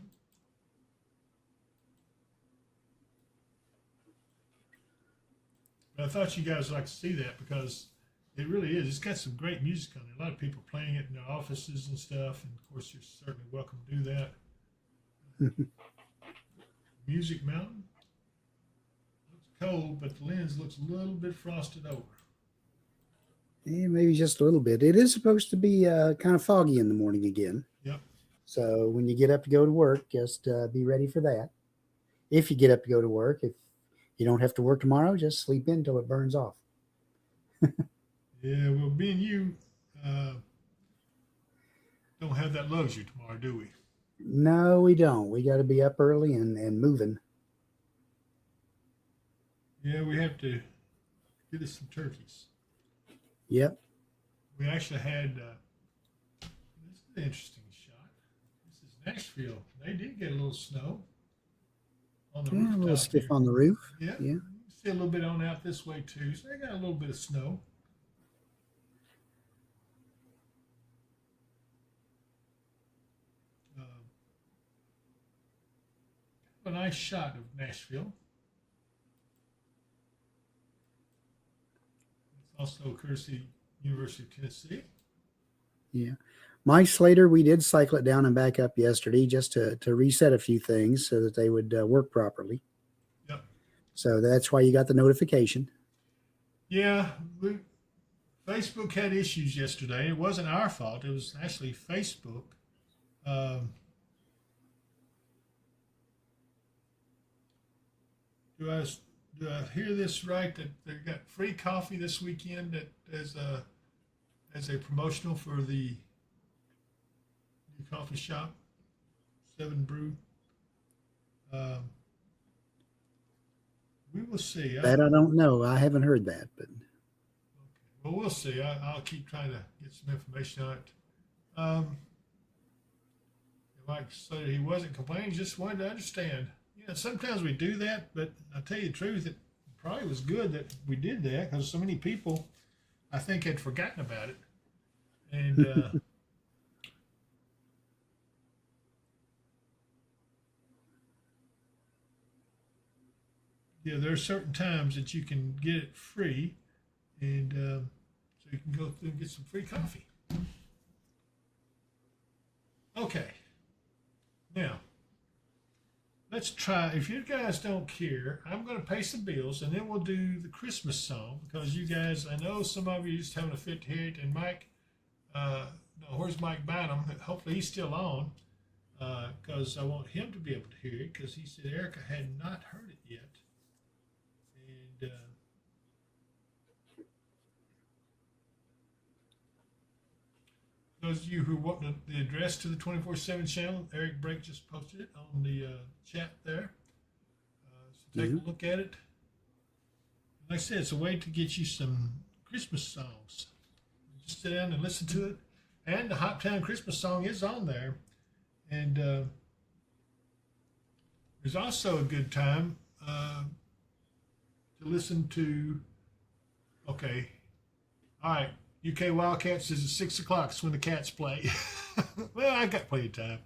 [SPEAKER 2] But I thought you guys would like to see that because it really is. It's got some great music on it. A lot of people playing it in their offices and stuff. And of course, you're certainly welcome to do that. Music Mountain. Looks cold, but the lens looks a little bit frosted over.
[SPEAKER 3] Yeah, maybe just a little bit. It is supposed to be kind of foggy in the morning again.
[SPEAKER 2] Yep.
[SPEAKER 3] So when you get up to go to work, just be ready for that. If you get up to go to work, if you don't have to work tomorrow, just sleep in until it burns off.
[SPEAKER 2] Yeah, well, me and you don't have that luxury tomorrow, do we?
[SPEAKER 3] No, we don't. We got to be up early and moving.
[SPEAKER 2] Yeah, we have to get us some turkeys.
[SPEAKER 3] Yep.
[SPEAKER 2] We actually had, this is an interesting shot. This is Nashville. They did get a little snow on the rooftop.
[SPEAKER 3] A little stiff on the roof.
[SPEAKER 2] Yeah.
[SPEAKER 3] Yeah.
[SPEAKER 2] You see a little bit on out this way too. So they got a little bit of snow. A nice shot of Nashville. It's also courtesy University of Tennessee.
[SPEAKER 3] Yeah. My Slater, we did cycle it down and back up yesterday just to reset a few things so that they would work properly.
[SPEAKER 2] Yep.
[SPEAKER 3] So that's why you got the notification.
[SPEAKER 2] Yeah. Facebook had issues yesterday. It wasn't our fault. It was actually Facebook. Do I hear this right that they got free coffee this weekend as a promotional for the new coffee shop, 7 Brew? We will see.
[SPEAKER 3] That I don't know. I haven't heard that, but
[SPEAKER 2] okay. Well, we'll see. I'll keep trying to get some information on it. Mike said he wasn't complaining; just wanted to understand. Yeah, sometimes we do that, but I'll tell you the truth, it probably was good that we did that because so many people, I think, had forgotten about it. And yeah, there are certain times that you can get it free, and so you can go through and get some free coffee. Okay. Now, let's try. If you guys don't care, I'm going to pay some bills, and then we'll do the Christmas song because you guys, I know some of you are just having a fit to hear it. And Mike, no, where's Mike Bynum? Hopefully he's still on because I want him to be able to hear it because he said Erica had not heard it yet. And those of you who want the address to the 24/7 channel, Eric Brake just posted it on the chat there. So take a look at it. Like I said, it's a way to get you some Christmas songs. Just sit down and listen to it. And the Hoptown Christmas song is on there. And there's also a good time to listen to, okay, all right, UK Wildcats is at 6 o'clock. It's when the Cats play. Well, I got plenty of time.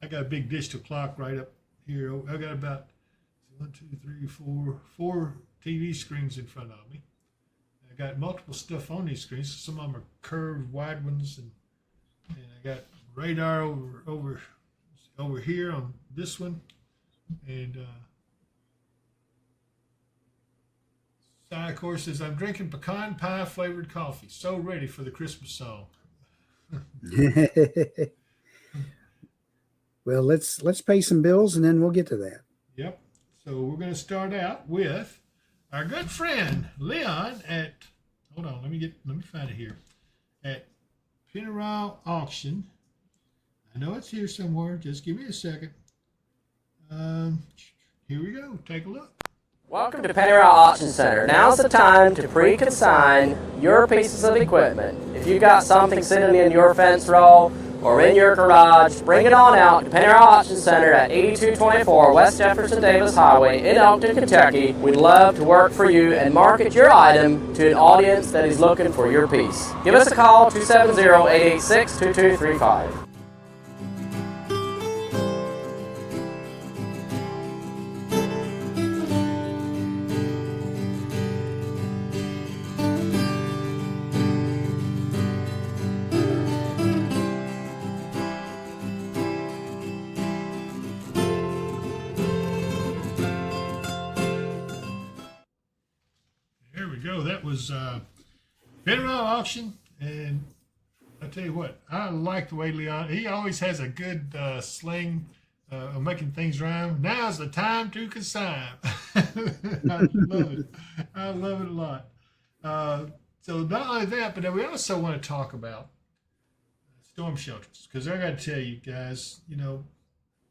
[SPEAKER 2] I got a big digital clock right up here. I got about 4 TV screens in front of me. I got multiple stuff on these screens. Some of them are curved, wide ones, and I got radar over here on this one, and of course, says, I'm drinking pecan pie flavored coffee. So ready for the Christmas song.
[SPEAKER 3] Well, let's pay some bills and then we'll get to that.
[SPEAKER 2] Yep. So we're going to start out with our good friend Leon at, hold on, let me find it here. At Pinarale Auction. I know it's here somewhere. Just give me a second. Here we go. Take a look.
[SPEAKER 4] Welcome to Powell Auction Center. Now's the time to pre-consign your pieces of equipment. If you've got something sitting in your fence row or in your garage, bring it on out to Panera Auction Center at 8224 West Jefferson Davis Highway in Elkton, Kentucky. We'd love to work for you and market your item to an audience that is looking for your piece. Give us a call, 270-886-2235.
[SPEAKER 2] There we go. That was Panera Auction, and I tell you what, I like the way Leon. He always has a good sling of making things rhyme. Now's the time to consign. I love it. I love it a lot. So not only that, but then we also want to talk about storm shelters, because I got to tell you guys, you know,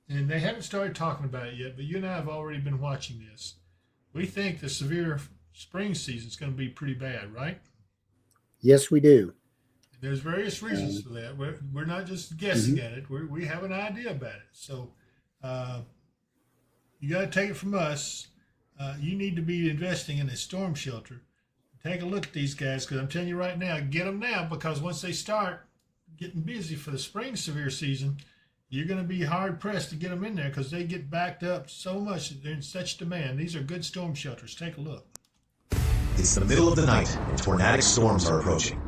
[SPEAKER 2] and they haven't started talking about it yet, but you and I have already been watching this. We think the severe spring season is going to be pretty bad, right?
[SPEAKER 3] Yes, we do.
[SPEAKER 2] There's various reasons for that. We're not just guessing at it. We have an idea about it. So you got to take it from us. You need to be investing in a storm shelter. Take a look at these guys, because I'm telling you right now, get them now, because once they start getting busy for the spring severe season, you're going to be hard pressed to get them in there, because they get backed up so much that they're in such demand. These are good storm shelters. Take a look.
[SPEAKER 5] It's the middle of the night, and tornadic storms are approaching.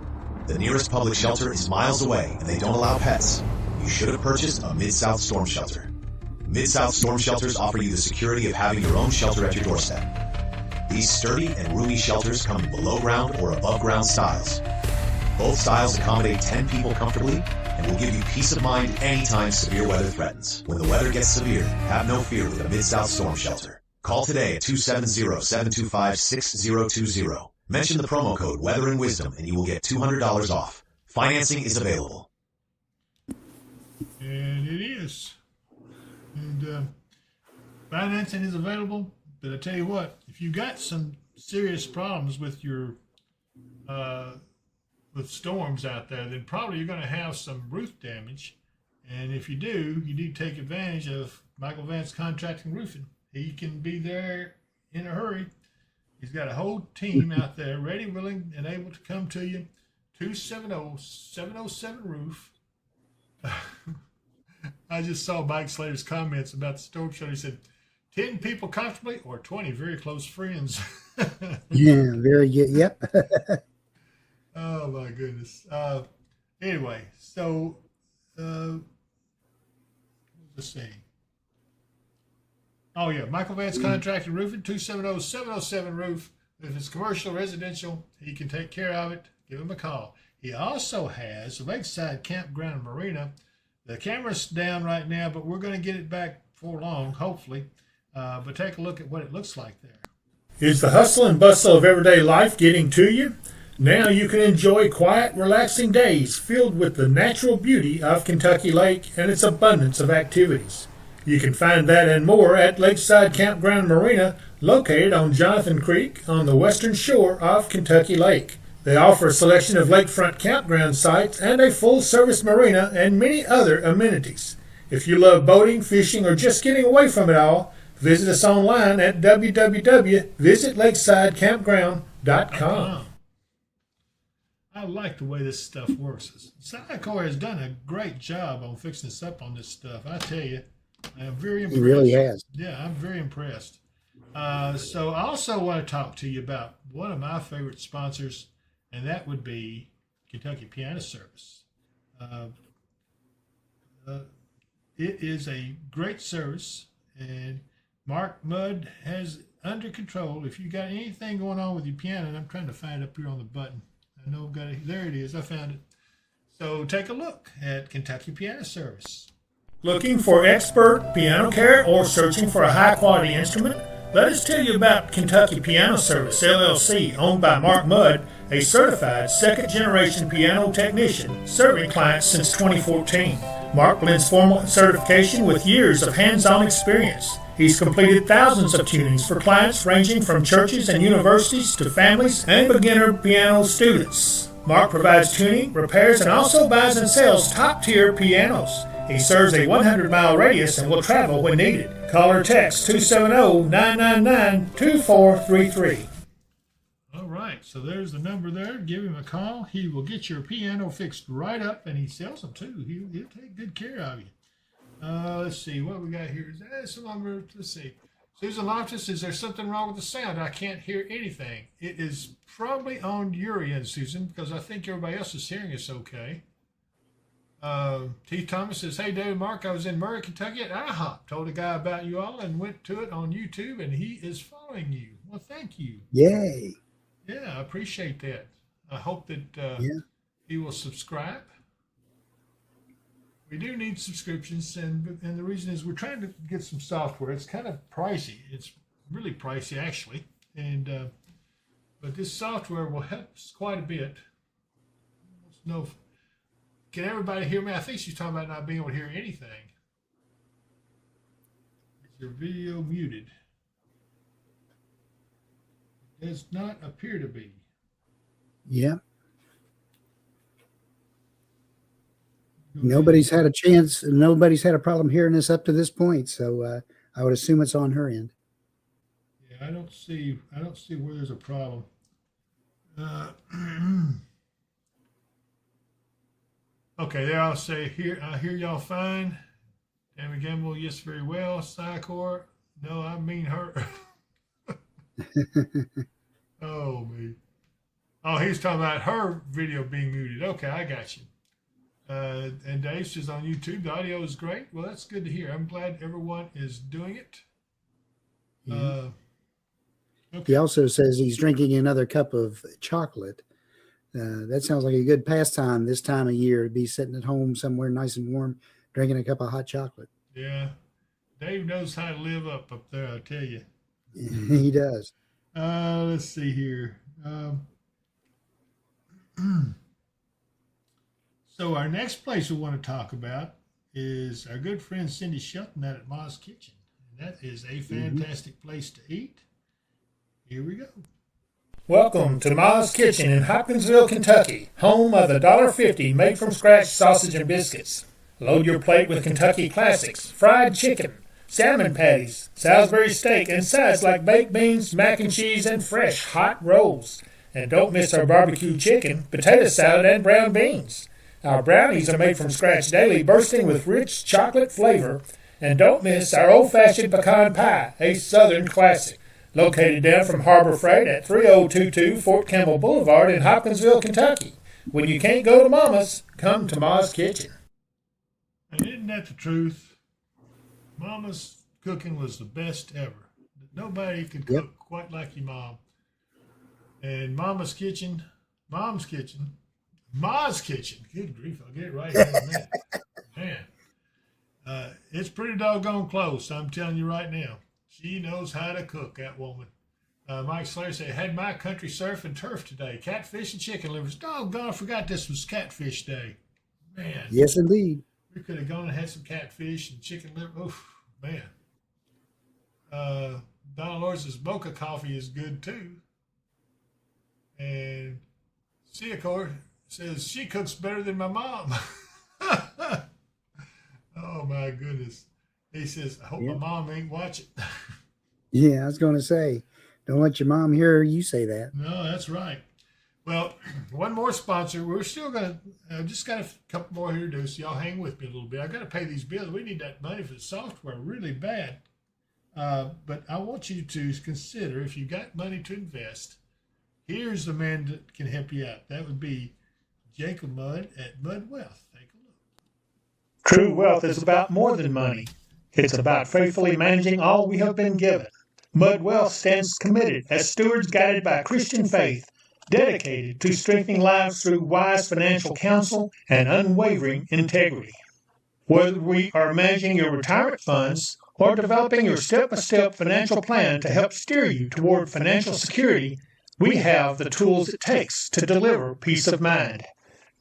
[SPEAKER 5] The nearest public shelter is miles away, and they don't allow pets. You should have purchased a Mid-South storm shelter. Mid-South storm shelters offer you the security of having your own shelter at your doorstep. These sturdy and roomy shelters come in below-ground or above-ground styles. Both styles accommodate 10 people comfortably and will give you peace of mind anytime severe weather threatens. When the weather gets severe, have no fear with a Mid-South storm shelter. Call today at 270-725-6020. Mention the promo code Weather and Wisdom and you will get $200 off. Financing is available.
[SPEAKER 2] And it is. And financing is available. But I tell you what, if you got some serious problems with your with storms out there, then probably you're going to have some roof damage. And if you do, you need to take advantage of Michael Vance Contracting Roofing. He can be there in a hurry. He's got a whole team out there ready, willing, and able to come to you. 270-707-ROOF. I just saw Mike Slater's comments about the storm shelter. He said, 10 people comfortably or 20 very close friends.
[SPEAKER 3] Yeah, very good. Yep.
[SPEAKER 2] Oh, my goodness. Anyway, so let's see. Oh, yeah, Michael Vance Contracting Roofing, 270-707-ROOF. If it's commercial, residential, he can take care of it. Give him a call. He also has Lakeside Campground and Marina. The camera's down right now, but we're going to get it back before long, hopefully. But take a look at what it looks like there. Is the hustle and bustle of everyday life getting to you? Now you can enjoy quiet, relaxing days filled with the natural beauty of Kentucky Lake and its abundance of activities. You can find that and more at Lakeside Campground Marina, located on Jonathan Creek on the western shore of Kentucky Lake. They offer a selection of lakefront campground sites and a full-service marina and many other amenities. If you love boating, fishing, or just getting away from it all, visit us online at www.visitlakesidecampground.com. I like the way this stuff works. Cycor has done a great job on fixing us up on this stuff. I tell you, I'm very impressed.
[SPEAKER 3] He really has.
[SPEAKER 2] Yeah, I'm very impressed. So I also want to talk to you about one of my favorite sponsors, and that would be Kentucky Piano Service. It is a great service, and Mark Mudd has under control. If you got anything going on with your piano, and I'm trying to find it up here on the button. I know I've got it. There it is. I found it. So take a look at Kentucky Piano Service. Looking for expert piano care or searching for a high-quality instrument? Let us tell you about Kentucky Piano Service, LLC, owned by Mark Mudd, a certified second-generation piano technician, serving clients since 2014. Mark blends formal certification with years of hands-on experience. He's completed thousands of tunings for clients ranging from churches and universities to families and beginner piano students.
[SPEAKER 6] Mark provides tuning, repairs, and also buys and sells top-tier pianos. He serves a 100-mile radius and will travel when needed. Call or text 270-999-2433.
[SPEAKER 2] All right, so there's the number there. Give him a call. He will get your piano fixed right up, and he sells them too. He'll take good care of you. Let's see what we got here. Let's see. Susan Loftus, is there something wrong with the sound? I can't hear anything. It is probably on your end, Susan, because I think everybody else is hearing us okay. T. Thomas says, hey, David Mark, I was in Murray, Kentucky at IHOP. Told a guy about you all and went to it on YouTube, and he is following you. Well, thank you.
[SPEAKER 3] Yay.
[SPEAKER 2] Yeah, I appreciate that. I hope that he will subscribe. We do need subscriptions, and the reason is we're trying to get some software. It's kind of pricey. It's really pricey, actually, and but this software will help us quite a bit. No, can everybody hear me? I think she's talking about not being able to hear anything. Is your video muted? It does not appear to be.
[SPEAKER 3] Yeah. Nobody's had a chance. Nobody's had a problem hearing us up to this point. So I would assume it's on her end.
[SPEAKER 2] Yeah, I don't see where there's a problem. Okay, there I'll say here. I hear y'all fine. Tammy Gamble, yes, very well. Psycor, no, I mean her. Oh me. Oh, he's talking about her video being muted. Okay, I got you. And Dave says on YouTube, the audio is great. Well, that's good to hear. I'm glad everyone is doing it. Okay.
[SPEAKER 3] He also says he's drinking another cup of chocolate. That sounds like a good pastime this time of year, to be sitting at home somewhere nice and warm, drinking a cup of hot chocolate.
[SPEAKER 2] Yeah. Dave knows how to live up there, I tell you.
[SPEAKER 3] He does.
[SPEAKER 2] Let's see here. So our next place we want to talk about is our good friend Cindy Shelton out at Ma's Kitchen. And that is a fantastic place to eat. Here we go.
[SPEAKER 6] Welcome to Ma's Kitchen in Hopkinsville, Kentucky, home of the $1.50 made-from-scratch sausage and biscuits. Load your plate with Kentucky classics, fried chicken, salmon patties, Salisbury steak, and sides like baked beans, mac and cheese, and fresh hot rolls. And don't miss our barbecue chicken, potato salad, and brown beans. Our brownies are made from scratch daily, bursting with rich chocolate flavor. And don't miss our old-fashioned pecan pie, a Southern classic. Located down from Harbor Freight at 3022 Fort Campbell Boulevard in Hopkinsville, Kentucky. When you can't go to Mama's, come to Ma's Kitchen.
[SPEAKER 2] And isn't that the truth? Mama's cooking was the best ever. Nobody could cook quite like your mom. And Ma's Kitchen, good grief, I'll get it right in a minute. Man, it's pretty doggone close, I'm telling you right now. She knows how to cook, that woman. Mike Slater said, had my country surf and turf today. Catfish and chicken livers. Doggone, I forgot this was catfish day. Man.
[SPEAKER 3] Yes, indeed.
[SPEAKER 2] We could have gone and had some catfish and chicken liver. Oof, man. Donna Lord's mocha coffee is good, too. And Siacor says, she cooks better than my mom. Oh, my goodness. He says, I hope my mom ain't watching.
[SPEAKER 3] Yeah, I was going to say, don't let your mom hear you say that.
[SPEAKER 2] No, that's right. Well, one more sponsor. We're still going to, just got a couple more here to do, so y'all hang with me a little bit. I got to pay these bills. We need that money for the software really bad. But I want you to consider, if you got money to invest, here's the man that can help you out. That would be Jacob Mudd at Mudd Wealth. Take a look.
[SPEAKER 6] True wealth is about more than money. It's about faithfully managing all we have been given. Mudd Wealth stands committed as stewards guided by Christian faith, dedicated to strengthening lives through wise financial counsel and unwavering integrity. Whether we are managing your retirement funds or developing your step-by-step financial plan to help steer you toward financial security, we have the tools it takes to deliver peace of mind.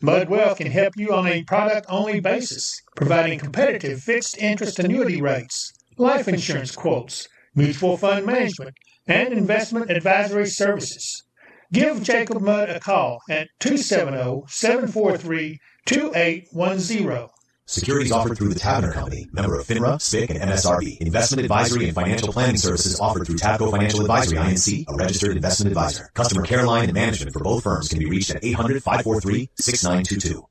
[SPEAKER 6] Mudd Wealth can help you on a product-only basis, providing competitive fixed interest annuity rates, life insurance quotes, mutual fund management, and investment advisory services. Give Jacob Mudd a call at 270-743-2810.
[SPEAKER 5] Securities offered through the Tavener Company, member of FINRA, SPIC, and MSRB. Investment advisory and financial planning services offered through Tabco Financial Advisory, Inc., a registered investment advisor. Customer care line and management for both firms can be reached at 800-543-6922.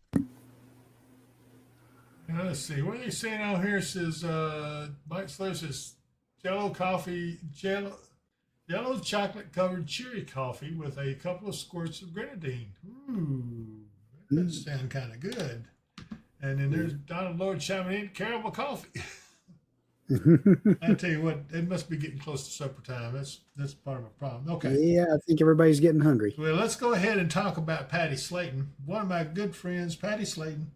[SPEAKER 2] Let's see. What are they saying out here? It says, Mike Slater says, Jello chocolate covered cherry coffee with a couple of squirts of grenadine. Ooh, that does sound kind of good. And then there's Donald Lord chiming in, caramel coffee. I tell you what, it must be getting close to supper time. That's part of my problem. Okay.
[SPEAKER 3] Yeah, I think everybody's getting hungry.
[SPEAKER 2] Well, let's go ahead and talk about Patty Slayton, one of my good friends, Patty Slayton.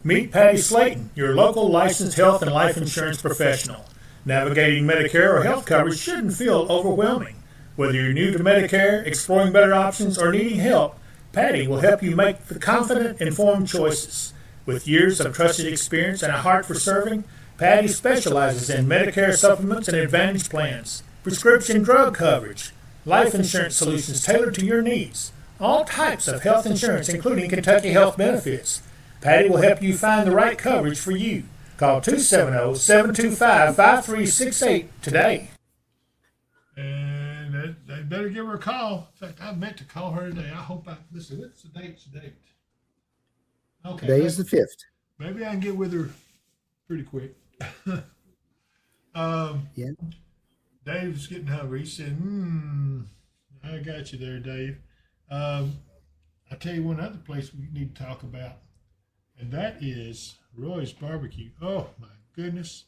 [SPEAKER 6] Meet Patty Slayton, your local licensed health and life insurance professional. Navigating Medicare or health coverage shouldn't feel overwhelming. Whether you're new to Medicare, exploring better options, or needing help, Patty will help you make the confident, informed choices. With years of trusted experience and a heart for serving, Patty specializes in Medicare supplements and Advantage plans, prescription drug coverage, life insurance solutions tailored to your needs, all types of health insurance, including Kentucky Health Benefits. Patty will help you find the right coverage for you. Call 270-725-5368 today.
[SPEAKER 2] And they better give her a call. In fact, I meant to call her today. I hope listen, what's the date? Okay.
[SPEAKER 3] Today is the 5th.
[SPEAKER 2] Maybe I can get with her pretty quick.
[SPEAKER 3] Yeah.
[SPEAKER 2] Dave's getting hungry. He said, I got you there, Dave. I'll tell you one other place we need to talk about, and that is Roy's Barbecue. Oh, my goodness.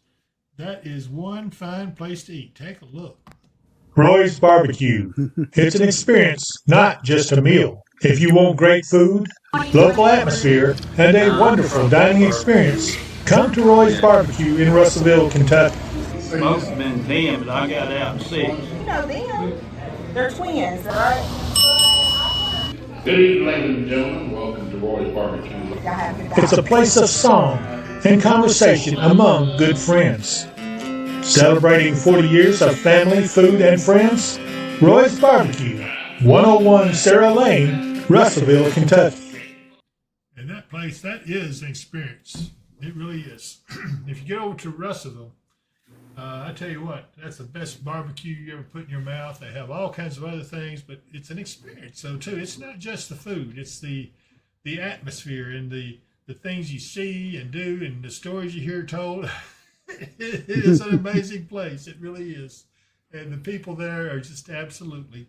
[SPEAKER 2] That is one fine place to eat. Take a look.
[SPEAKER 6] Roy's Barbecue. It's an experience, not just a meal. If you want great food, local atmosphere, and a wonderful dining experience, come to Roy's Barbecue in Russellville, Kentucky.
[SPEAKER 7] Most have been 10, but I got out in 6.
[SPEAKER 8] You know them. They're twins, right?
[SPEAKER 9] Good evening, ladies and gentlemen. Welcome to Roy's Barbecue.
[SPEAKER 6] It's a place of song and conversation among good friends. Celebrating 40 years of family, food, and friends, Roy's Barbecue, 101 Sarah Lane, Russellville, Kentucky.
[SPEAKER 2] And that place, that is an experience. It really is. If you get over to Russellville, I tell you what, that's the best barbecue you ever put in your mouth. They have all kinds of other things, but it's an experience. So, too, it's not just the food. It's the atmosphere and the things you see and do and the stories you hear told. It is an amazing place. It really is. And the people there are just absolutely,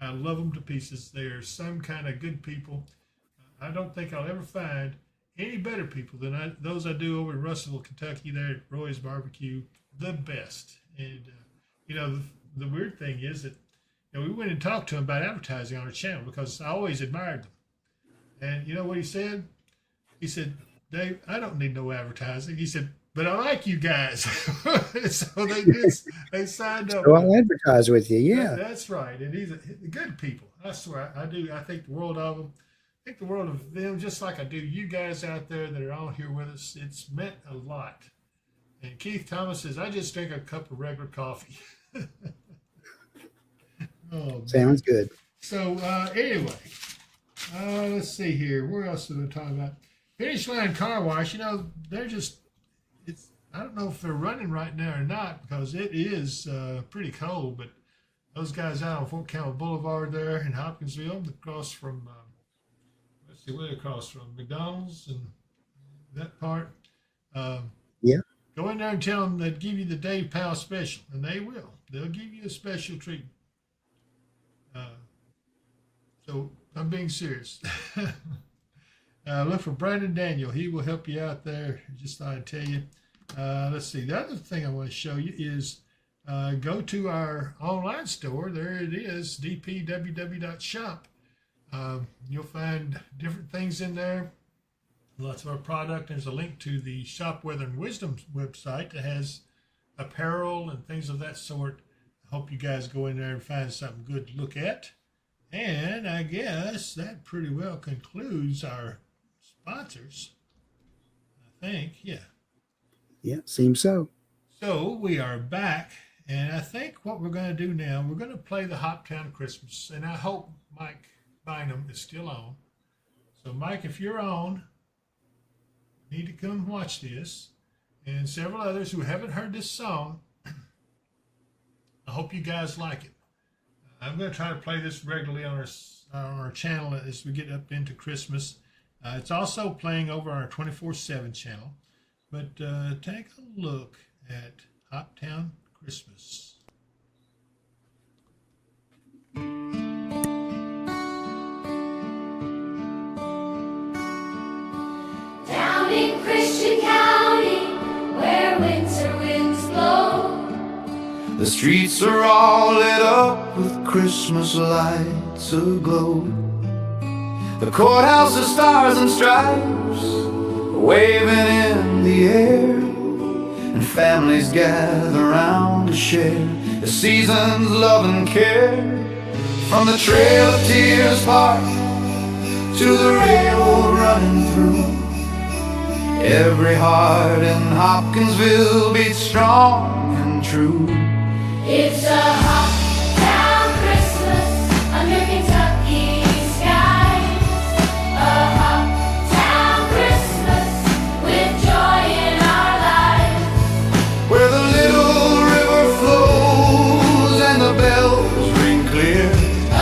[SPEAKER 2] I love them to pieces. They are some kind of good people. I don't think I'll ever find any better people than those I do over in Russellville, Kentucky, there at Roy's Barbecue. The best. And, the weird thing is that we went and talked to him about advertising on our channel because I always admired them. And you know what he said? He said, Dave, I don't need no advertising. He said, but I like you guys. So they signed up.
[SPEAKER 3] So I'll advertise with you, yeah.
[SPEAKER 2] That's right. And he's good people. I swear, I do. I think the world of them. I think the world of them, just like I do you guys out there that are on here with us. It's meant a lot. And Keith Thomas says, I just drink a cup of regular coffee. Oh,
[SPEAKER 3] sounds good.
[SPEAKER 2] So anyway, let's see here. Where else are we talking about? Finish Line Car Wash. They're just. I don't know if they're running right now or not because it is pretty cold. But those guys out on Fort Campbell Boulevard there in Hopkinsville, across from let's see where they across from McDonald's and that part.
[SPEAKER 3] Yeah.
[SPEAKER 2] Go in there and tell them they'd give you the Dave Powell special, and they will. They'll give you a special treatment. So I'm being serious. Look for Brandon Daniel. He will help you out there. Just thought I'd tell you. Let's see. The other thing I want to show you is go to our online store. There it is, dpww.shop. You'll find different things in there. Lots of our product. There's a link to the Shop Weather and Wisdom website that has apparel and things of that sort. I hope you guys go in there and find something good to look at. And I guess that pretty well concludes our sponsors. I think, yeah.
[SPEAKER 3] Yeah, seems so.
[SPEAKER 2] So we are back, And I think what we're going to do now, we're going to play the Hoptown Christmas. And I hope Mike Bynum is still on. So, Mike, if you're on, you need to come watch this. And several others who haven't heard this song, I hope you guys like it. I'm going to try to play this regularly on our channel as we get up into Christmas. It's also playing over our 24/7 channel. But take a look at Hoptown Christmas.
[SPEAKER 10] Down in Christian County, where winter winds blow,
[SPEAKER 1] The streets are all lit up with Christmas lights aglow. The courthouse is stars and stripes waving in the air, and families gather round to share the season's love and care. From the Trail of Tears Park to the railroad running through, every heart in Hopkinsville beats strong and true.
[SPEAKER 10] it's a hot town Christmas under Kentucky skies. A hot town Christmas with joy in our lives.
[SPEAKER 1] Where the little river flows and the bells ring clear.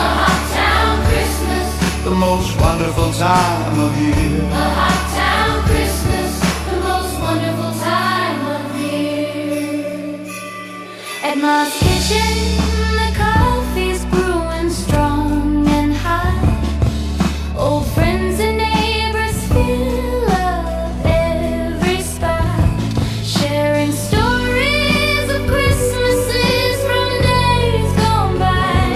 [SPEAKER 10] A hot town Christmas,
[SPEAKER 1] The most wonderful time of year.
[SPEAKER 10] a hot town Christmas, the most wonderful time of year. At Ma's kitchen, the coffee's brewing strong and high. Old friends and neighbors fill up every spot, sharing stories of Christmases from days gone by.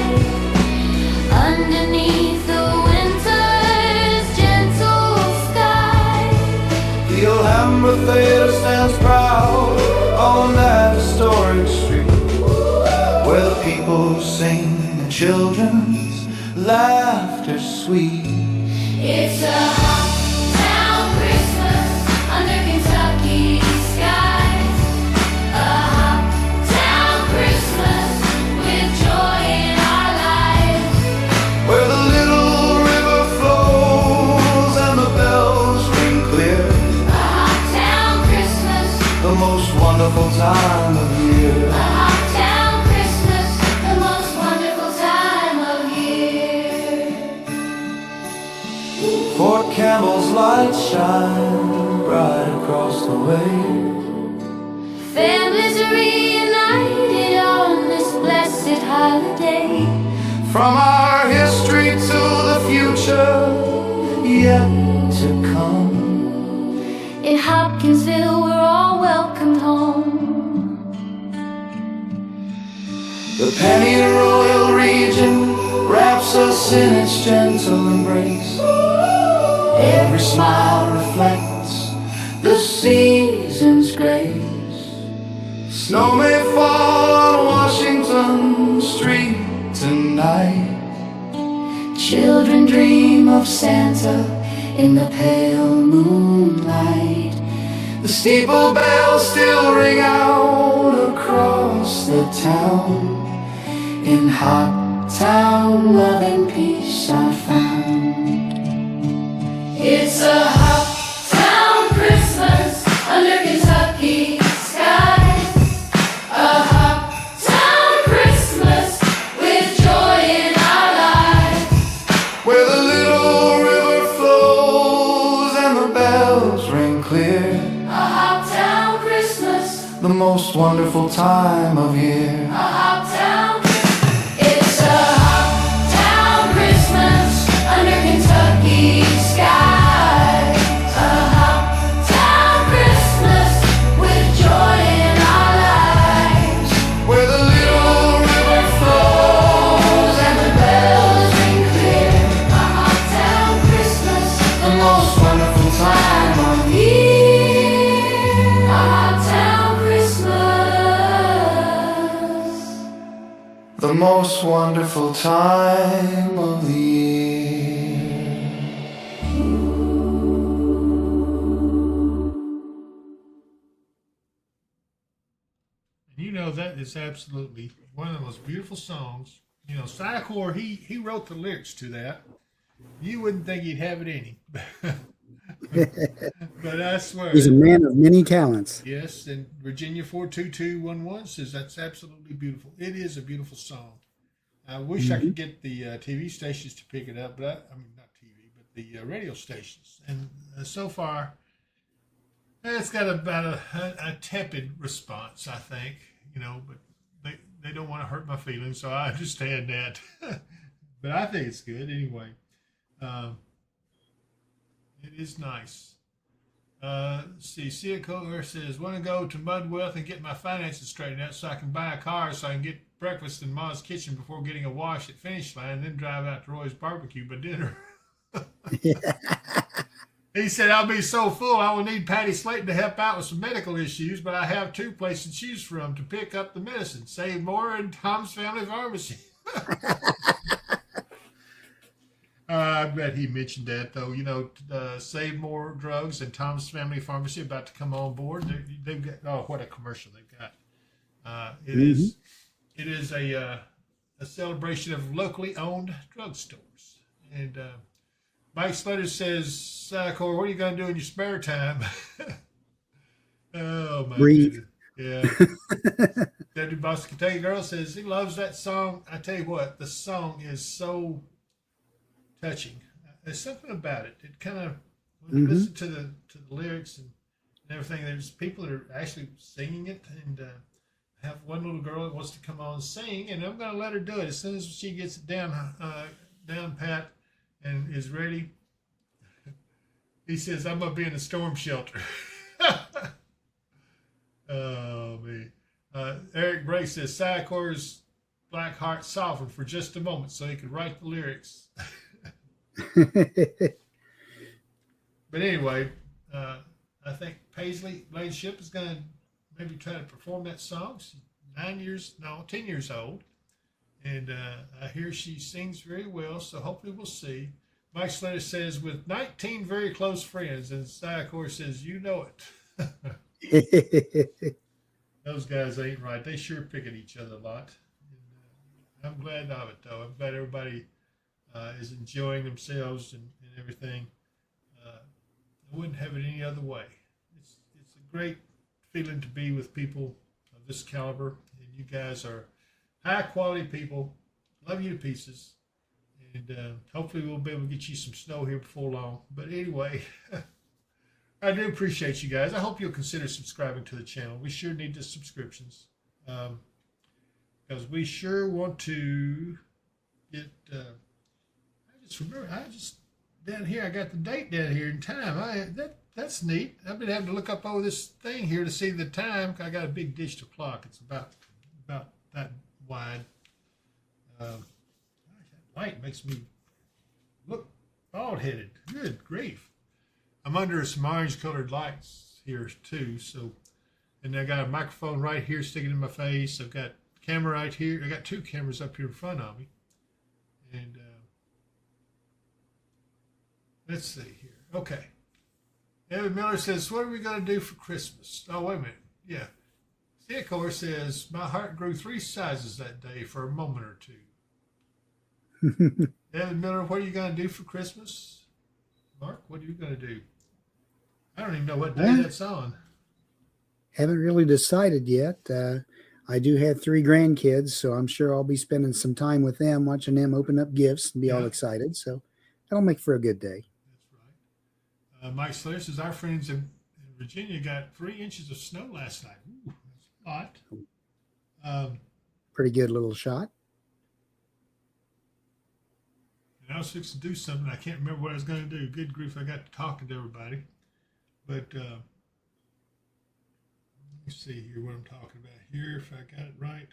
[SPEAKER 10] Underneath the winter's gentle sky,
[SPEAKER 1] The Alhambra Theater stands proud on that historic street, where the people sing and children's laughter sweet.
[SPEAKER 10] it's a hot town Christmas under Kentucky skies. A hot town Christmas with joy in our lives.
[SPEAKER 1] Where the little river flows and the bells ring clear.
[SPEAKER 10] A hot town Christmas,
[SPEAKER 1] The most wonderful time of year.
[SPEAKER 10] a hot town Christmas, the most wonderful time of year.
[SPEAKER 1] Fort Campbell's lights shine bright across the way.
[SPEAKER 10] Families are reunited on this blessed holiday.
[SPEAKER 1] From our history to the future yet to come.
[SPEAKER 10] In Hopkinsville, we're all welcomed home.
[SPEAKER 1] The pennyroyal region wraps us in its gentle embrace. Every smile reflects the season's grace. Snow may fall on Washington Street tonight.
[SPEAKER 10] Children dream of Santa in the pale moonlight.
[SPEAKER 1] The steeple bells still ring out across the town.
[SPEAKER 10] In Hoptown, love and peace are found. It's a hot town Christmas under Kentucky skies. A hot town Christmas with joy in our lives.
[SPEAKER 1] Where the little river flows and the bells ring clear.
[SPEAKER 10] A hot town Christmas,
[SPEAKER 1] The most wonderful time of year.
[SPEAKER 10] a hot town. It's a hot town Christmas under Kentucky skies. A hot town Christmas with joy in our lives.
[SPEAKER 1] Where the little river flows and the bells ring clear.
[SPEAKER 10] A hot town Christmas,
[SPEAKER 1] The most wonderful time of
[SPEAKER 10] year. A hot town Christmas.
[SPEAKER 1] the most wonderful time of the year.
[SPEAKER 2] And you know that is absolutely one of the most beautiful songs. You know, Sycor, he wrote the lyrics to that. You wouldn't think he'd have it in him. But I swear.
[SPEAKER 3] He's a man of many talents.
[SPEAKER 2] Yes, and Virginia 42211 says that's absolutely beautiful. It is a beautiful song. I wish I could get the TV stations to pick it up, but I mean, not TV, but the radio stations. And so far, it's got about a tepid response, I think, you know, but they don't want to hurt my feelings, so I understand that. But I think it's good anyway. It is nice. Let's see, Sia says, want to go to Mudwealth and get my finances straightened out so I can buy a car so I can get breakfast in Ma's kitchen before getting a wash at Finish Line, then drive out to Roy's Barbecue by dinner. He said, I'll be so full I will need Patty Slayton to help out with some medical issues, but I have 2 places to choose from to pick up the medicine, Save More and Tom's Family Pharmacy. I bet he mentioned that, though. You know, Save More Drugs and Tom's Family Pharmacy about to come on board. They've got, oh, what a commercial they've got. It is a celebration of locally owned drugstores. And Mike Slater says, Cor, what are you going to do in your spare time? Oh, my
[SPEAKER 3] Breathe.
[SPEAKER 2] goodness. Yeah. Debbie Boston Kentucky Girl says he loves that song. I tell you what, the song is so touching. There's something about it. It kind of, when you listen to the lyrics and everything, there's people that are actually singing it. And I have one little girl that wants to come on and sing, and I'm going to let her do it as soon as she gets it down pat and is ready. He says, I'm going to be in a storm shelter. Oh, man. Eric Bray says, Sycor's black heart softened for just a moment so he could write the lyrics. But anyway, I think Paisley Blanchship is going to maybe try to perform that song. She's 10 years old. And I hear she sings very well, so hopefully we'll see. Mike Slater says, with 19 very close friends, and Sycor says, you know it. Those guys ain't right. They sure pick at each other a lot. And, I'm glad of it, though. I'm glad everybody is enjoying themselves and everything. I wouldn't have it any other way. It's a great feeling to be with people of this caliber, and you guys are high-quality people. Love you to pieces. And hopefully we'll be able to get you some snow here before long. But anyway, I do appreciate you guys. I hope you'll consider subscribing to the channel. We sure need the subscriptions. Because we sure want to get... down here, I got the date down here in time. That's neat. I've been having to look up over this thing here to see the time. I got a big digital clock. It's about that wide. That light makes me look bald-headed. Good grief. I'm under some orange-colored lights here, too. So, and I got a microphone right here sticking in my face. I've got a camera right here. I got 2 cameras up here in front of me. And let's see here. Okay. Evan Miller says, what are we going to do for Christmas? Oh, wait a minute. Yeah. Theocor says, my heart grew 3 sizes that day for a moment or 2. Evan Miller, what are you going to do for Christmas? Mark, what are you going to do? I don't even know what day that's on.
[SPEAKER 3] Haven't really decided yet. I do have 3 grandkids, so I'm sure I'll be spending some time with them, watching them open up gifts and be all excited. So that'll make for a good day.
[SPEAKER 2] That's right. Mike Slater says, our friends in Virginia got 3 inches of snow last night. Ooh, that's a lot.
[SPEAKER 3] Pretty good little shot.
[SPEAKER 2] And I was fixing to do something. I can't remember what I was going to do. Good grief, I got to talking to everybody. But let me see here what I'm talking about here, if I got it right.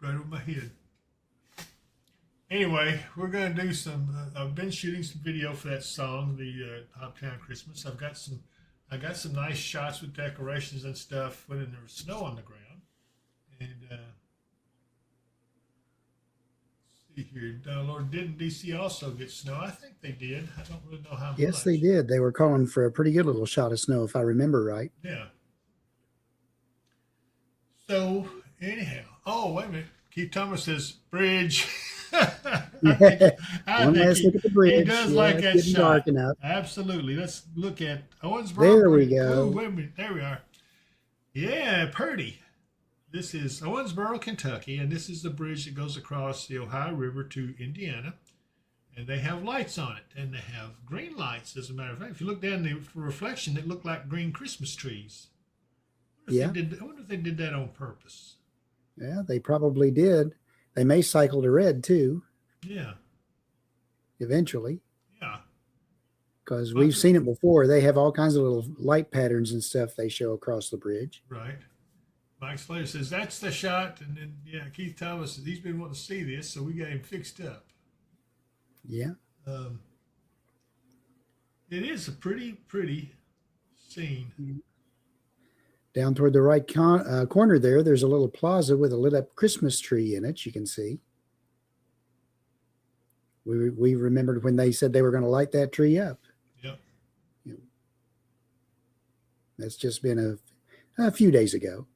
[SPEAKER 2] Right over my head. Anyway, we're going to do some, I've been shooting some video for that song, the Hoptown Christmas. I got some nice shots with decorations and stuff when there was snow on the ground. And let's see year. Lord, didn't DC also get snow? I think they did. I don't really know how much.
[SPEAKER 3] Yes, they did. They were calling for a pretty good little shot of snow, if I remember right.
[SPEAKER 2] Yeah. So, anyhow. Oh, wait a minute. Keith Thomas says, bridge.
[SPEAKER 3] One last look at the bridge.
[SPEAKER 2] He does like that shot.
[SPEAKER 3] Dark enough.
[SPEAKER 2] Absolutely. Let's look at Owensboro.
[SPEAKER 3] There
[SPEAKER 2] Bridge.
[SPEAKER 3] we go.
[SPEAKER 2] Ooh, wait a minute. There we are. Yeah, Purdy. This is Owensboro, Kentucky, and this is the bridge that goes across the Ohio River to Indiana. And they have lights on it, and they have green lights, as a matter of fact. If you look down the reflection, they look like green Christmas trees. I wonder if they did that on purpose.
[SPEAKER 3] Yeah, they probably did. They may cycle to red, too.
[SPEAKER 2] Yeah.
[SPEAKER 3] Eventually.
[SPEAKER 2] Yeah.
[SPEAKER 3] Because we've seen it before. They have all kinds of little light patterns and stuff they show across the bridge.
[SPEAKER 2] Right. Mike Slater says, that's the shot. And then, yeah, Keith Thomas says, he's been wanting to see this, so we got him fixed up.
[SPEAKER 3] Yeah.
[SPEAKER 2] It is a pretty scene.
[SPEAKER 3] Down toward the right corner there's a little plaza with a lit up Christmas tree in it, you can see. We remembered when they said they were going to light that tree up.
[SPEAKER 2] Yep.
[SPEAKER 3] That's just been a few days ago.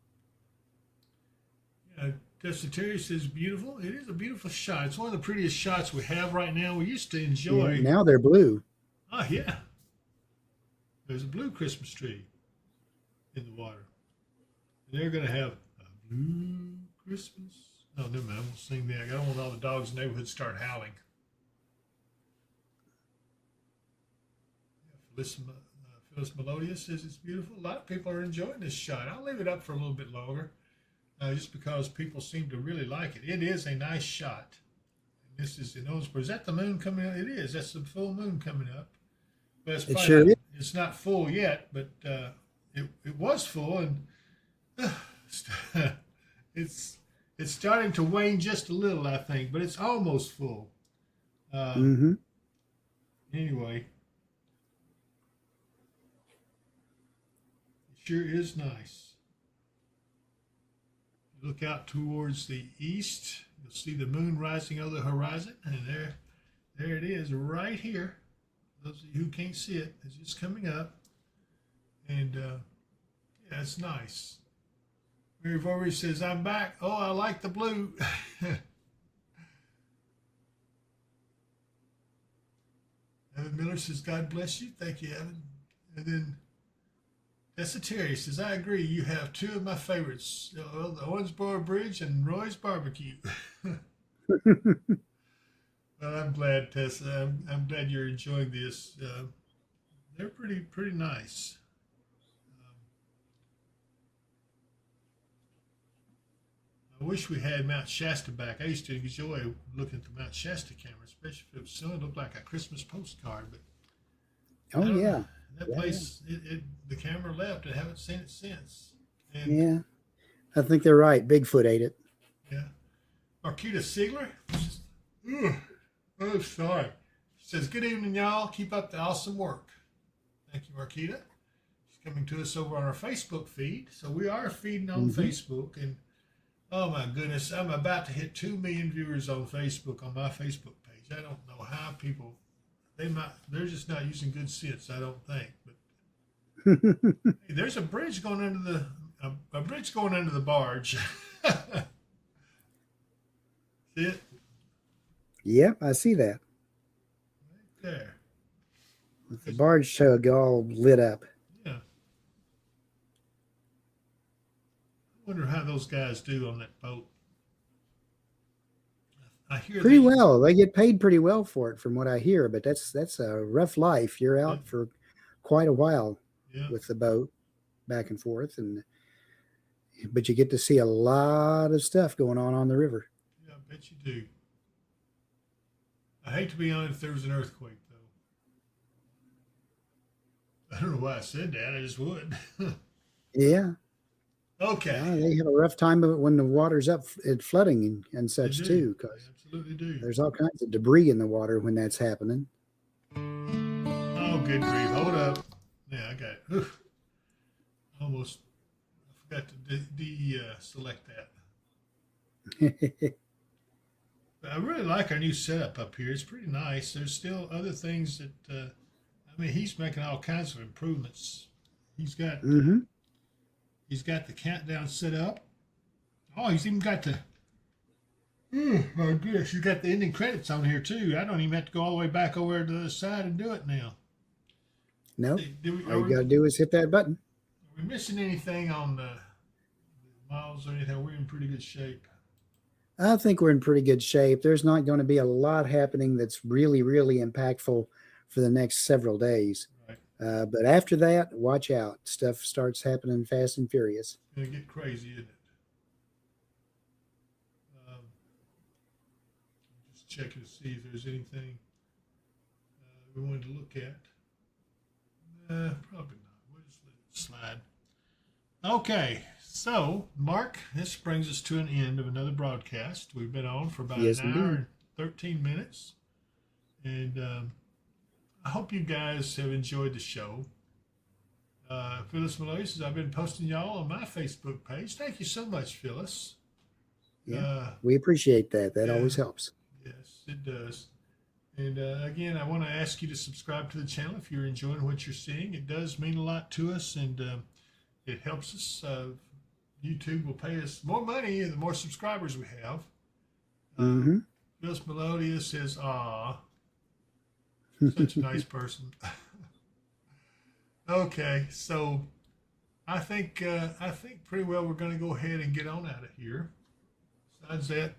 [SPEAKER 2] Terry says beautiful. It is a beautiful shot. It's one of the prettiest shots we have right now. We used to enjoy.
[SPEAKER 3] Yeah, now they're blue.
[SPEAKER 2] Oh, yeah. There's a blue Christmas tree in the water. And they're going to have a blue Christmas. No, never mind. I won't sing that. I don't want all the dogs in the neighborhood to start howling. Phyllis Melodious says it's beautiful. A lot of people are enjoying this shot. I'll leave it up for a little bit longer. Just because people seem to really like it. It is a nice shot. And this is in Owensboro. Is that the moon coming up? It is. That's the full moon coming up. But it's
[SPEAKER 3] it sure is.
[SPEAKER 2] It's not full yet, but it was full, and it's starting to wane just a little, I think, but it's almost full. Anyway, it sure is nice. Look out towards the east, you'll see the moon rising over the horizon, and there it is right here. Those of you who can't see it, it's just coming up, and yeah, it's nice. Mary Vorey says, I'm back. Oh, I like the blue. Evan Miller says, God bless you. Thank you, Evan. And then Terry says, I agree. You have two of my favorites, the Owensboro Bridge and Roy's Barbecue. Well, I'm glad, Tessa. I'm glad you're enjoying this. They're pretty nice. I wish we had Mount Shasta back. I used to enjoy looking at the Mount Shasta camera, especially if it was sun. It looked like a Christmas postcard. But
[SPEAKER 3] oh yeah.
[SPEAKER 2] That place, the camera left. I haven't seen it since. And
[SPEAKER 3] yeah, I think they're right. Bigfoot ate it.
[SPEAKER 2] Yeah. Marquita Siegler. Oh, sorry. She says, good evening, y'all. Keep up the awesome work. Thank you, Marquita. She's coming to us over on our Facebook feed. So we are feeding on Facebook. And, oh, my goodness, I'm about to hit 2 million viewers on Facebook, on my Facebook page. I don't know how people... They're just not using good sense, I don't think. But hey, there's a bridge going under the barge. See it?
[SPEAKER 3] Yep, I see that.
[SPEAKER 2] Right there.
[SPEAKER 3] With the barge tug all lit up.
[SPEAKER 2] Yeah. I wonder how those guys do on that boat. I hear
[SPEAKER 3] pretty well. They get paid pretty well for it, from what I hear. But that's a rough life. You're out for quite a while with the boat, back and forth, but you get to see a lot of stuff going on the river.
[SPEAKER 2] Yeah, I bet you do. I hate to be honest, if there was an earthquake, though. I don't know why I said that. I just would.
[SPEAKER 3] Yeah.
[SPEAKER 2] Okay.
[SPEAKER 3] Yeah, they have a rough time of it when the water's up, it's flooding and such too.
[SPEAKER 2] Because absolutely do.
[SPEAKER 3] There's all kinds of debris in the water when that's happening.
[SPEAKER 2] Oh, good grief! Hold up. Yeah, I got it. Oof. Almost. I forgot to select that. I really like our new setup up here. It's pretty nice. There's still other things that, I mean, he's making all kinds of improvements. He's got he's got the countdown set up. Oh, he's even got the, oh my goodness, he's got the ending credits on here too. I don't even have to go all the way back over to the side and do it now.
[SPEAKER 3] No, all you got to do is hit that button.
[SPEAKER 2] Are we missing anything on the miles or anything? We're in pretty good shape.
[SPEAKER 3] I think we're in pretty good shape. There's not going to be a lot happening that's really, really impactful for the next several days.
[SPEAKER 2] Right.
[SPEAKER 3] But after that, watch out. Stuff starts happening fast and furious.
[SPEAKER 2] It's going to get crazy, isn't it? Just checking to see if there's anything we wanted to look at. Probably not. We'll just let it slide. Okay, so Mark, this brings us to an end of another broadcast. We've been on for about an hour and 13 minutes, and I hope you guys have enjoyed the show. Phyllis Malloy says, I've been posting y'all on my Facebook page. Thank you so much, Phyllis.
[SPEAKER 3] Yeah, we appreciate that. That always helps.
[SPEAKER 2] Yes, it does. And again, I want to ask you to subscribe to the channel if you're enjoying what you're seeing. It does mean a lot to us, and it helps us. YouTube will pay us more money the more subscribers we have. Phyllis Melodia says, "Ah, such a nice person." Okay, so I think pretty well we're going to go ahead and get on out of here. Besides that,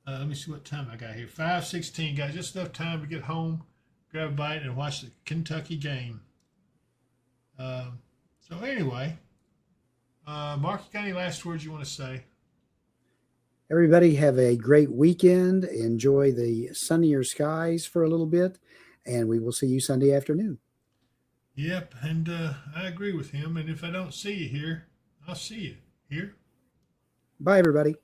[SPEAKER 2] let me see what time I got here. 5:16, guys. Just enough time to get home, grab a bite, and watch the Kentucky game. So anyway, Mark, you got any last words you want to say?
[SPEAKER 3] Everybody have a great weekend. Enjoy the sunnier skies for a little bit, and we will see you Sunday afternoon.
[SPEAKER 2] Yep, and I agree with him. And if I don't see you here, I'll see you here.
[SPEAKER 3] Bye, everybody.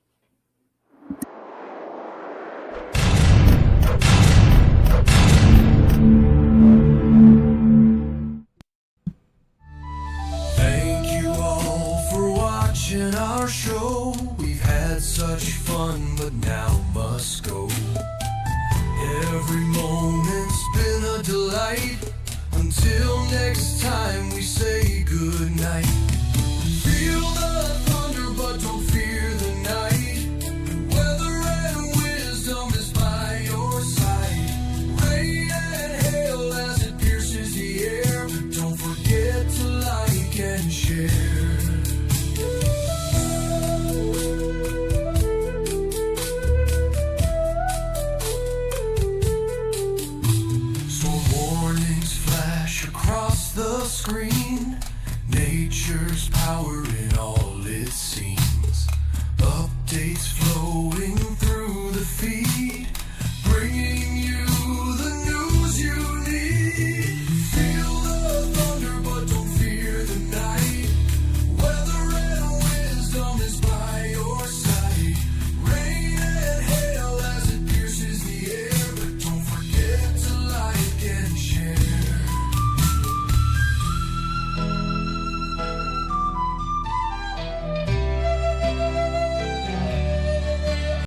[SPEAKER 1] Our show, we've had such fun, but now must go. Every moment's been a delight. Until next time, we say good night. Feel the thunder, but don't fear the night. Weather and wisdom is by your side. Rain and hail as it pierces the air. Don't forget to like and share. The screen, nature's power in all it seems. Updates flow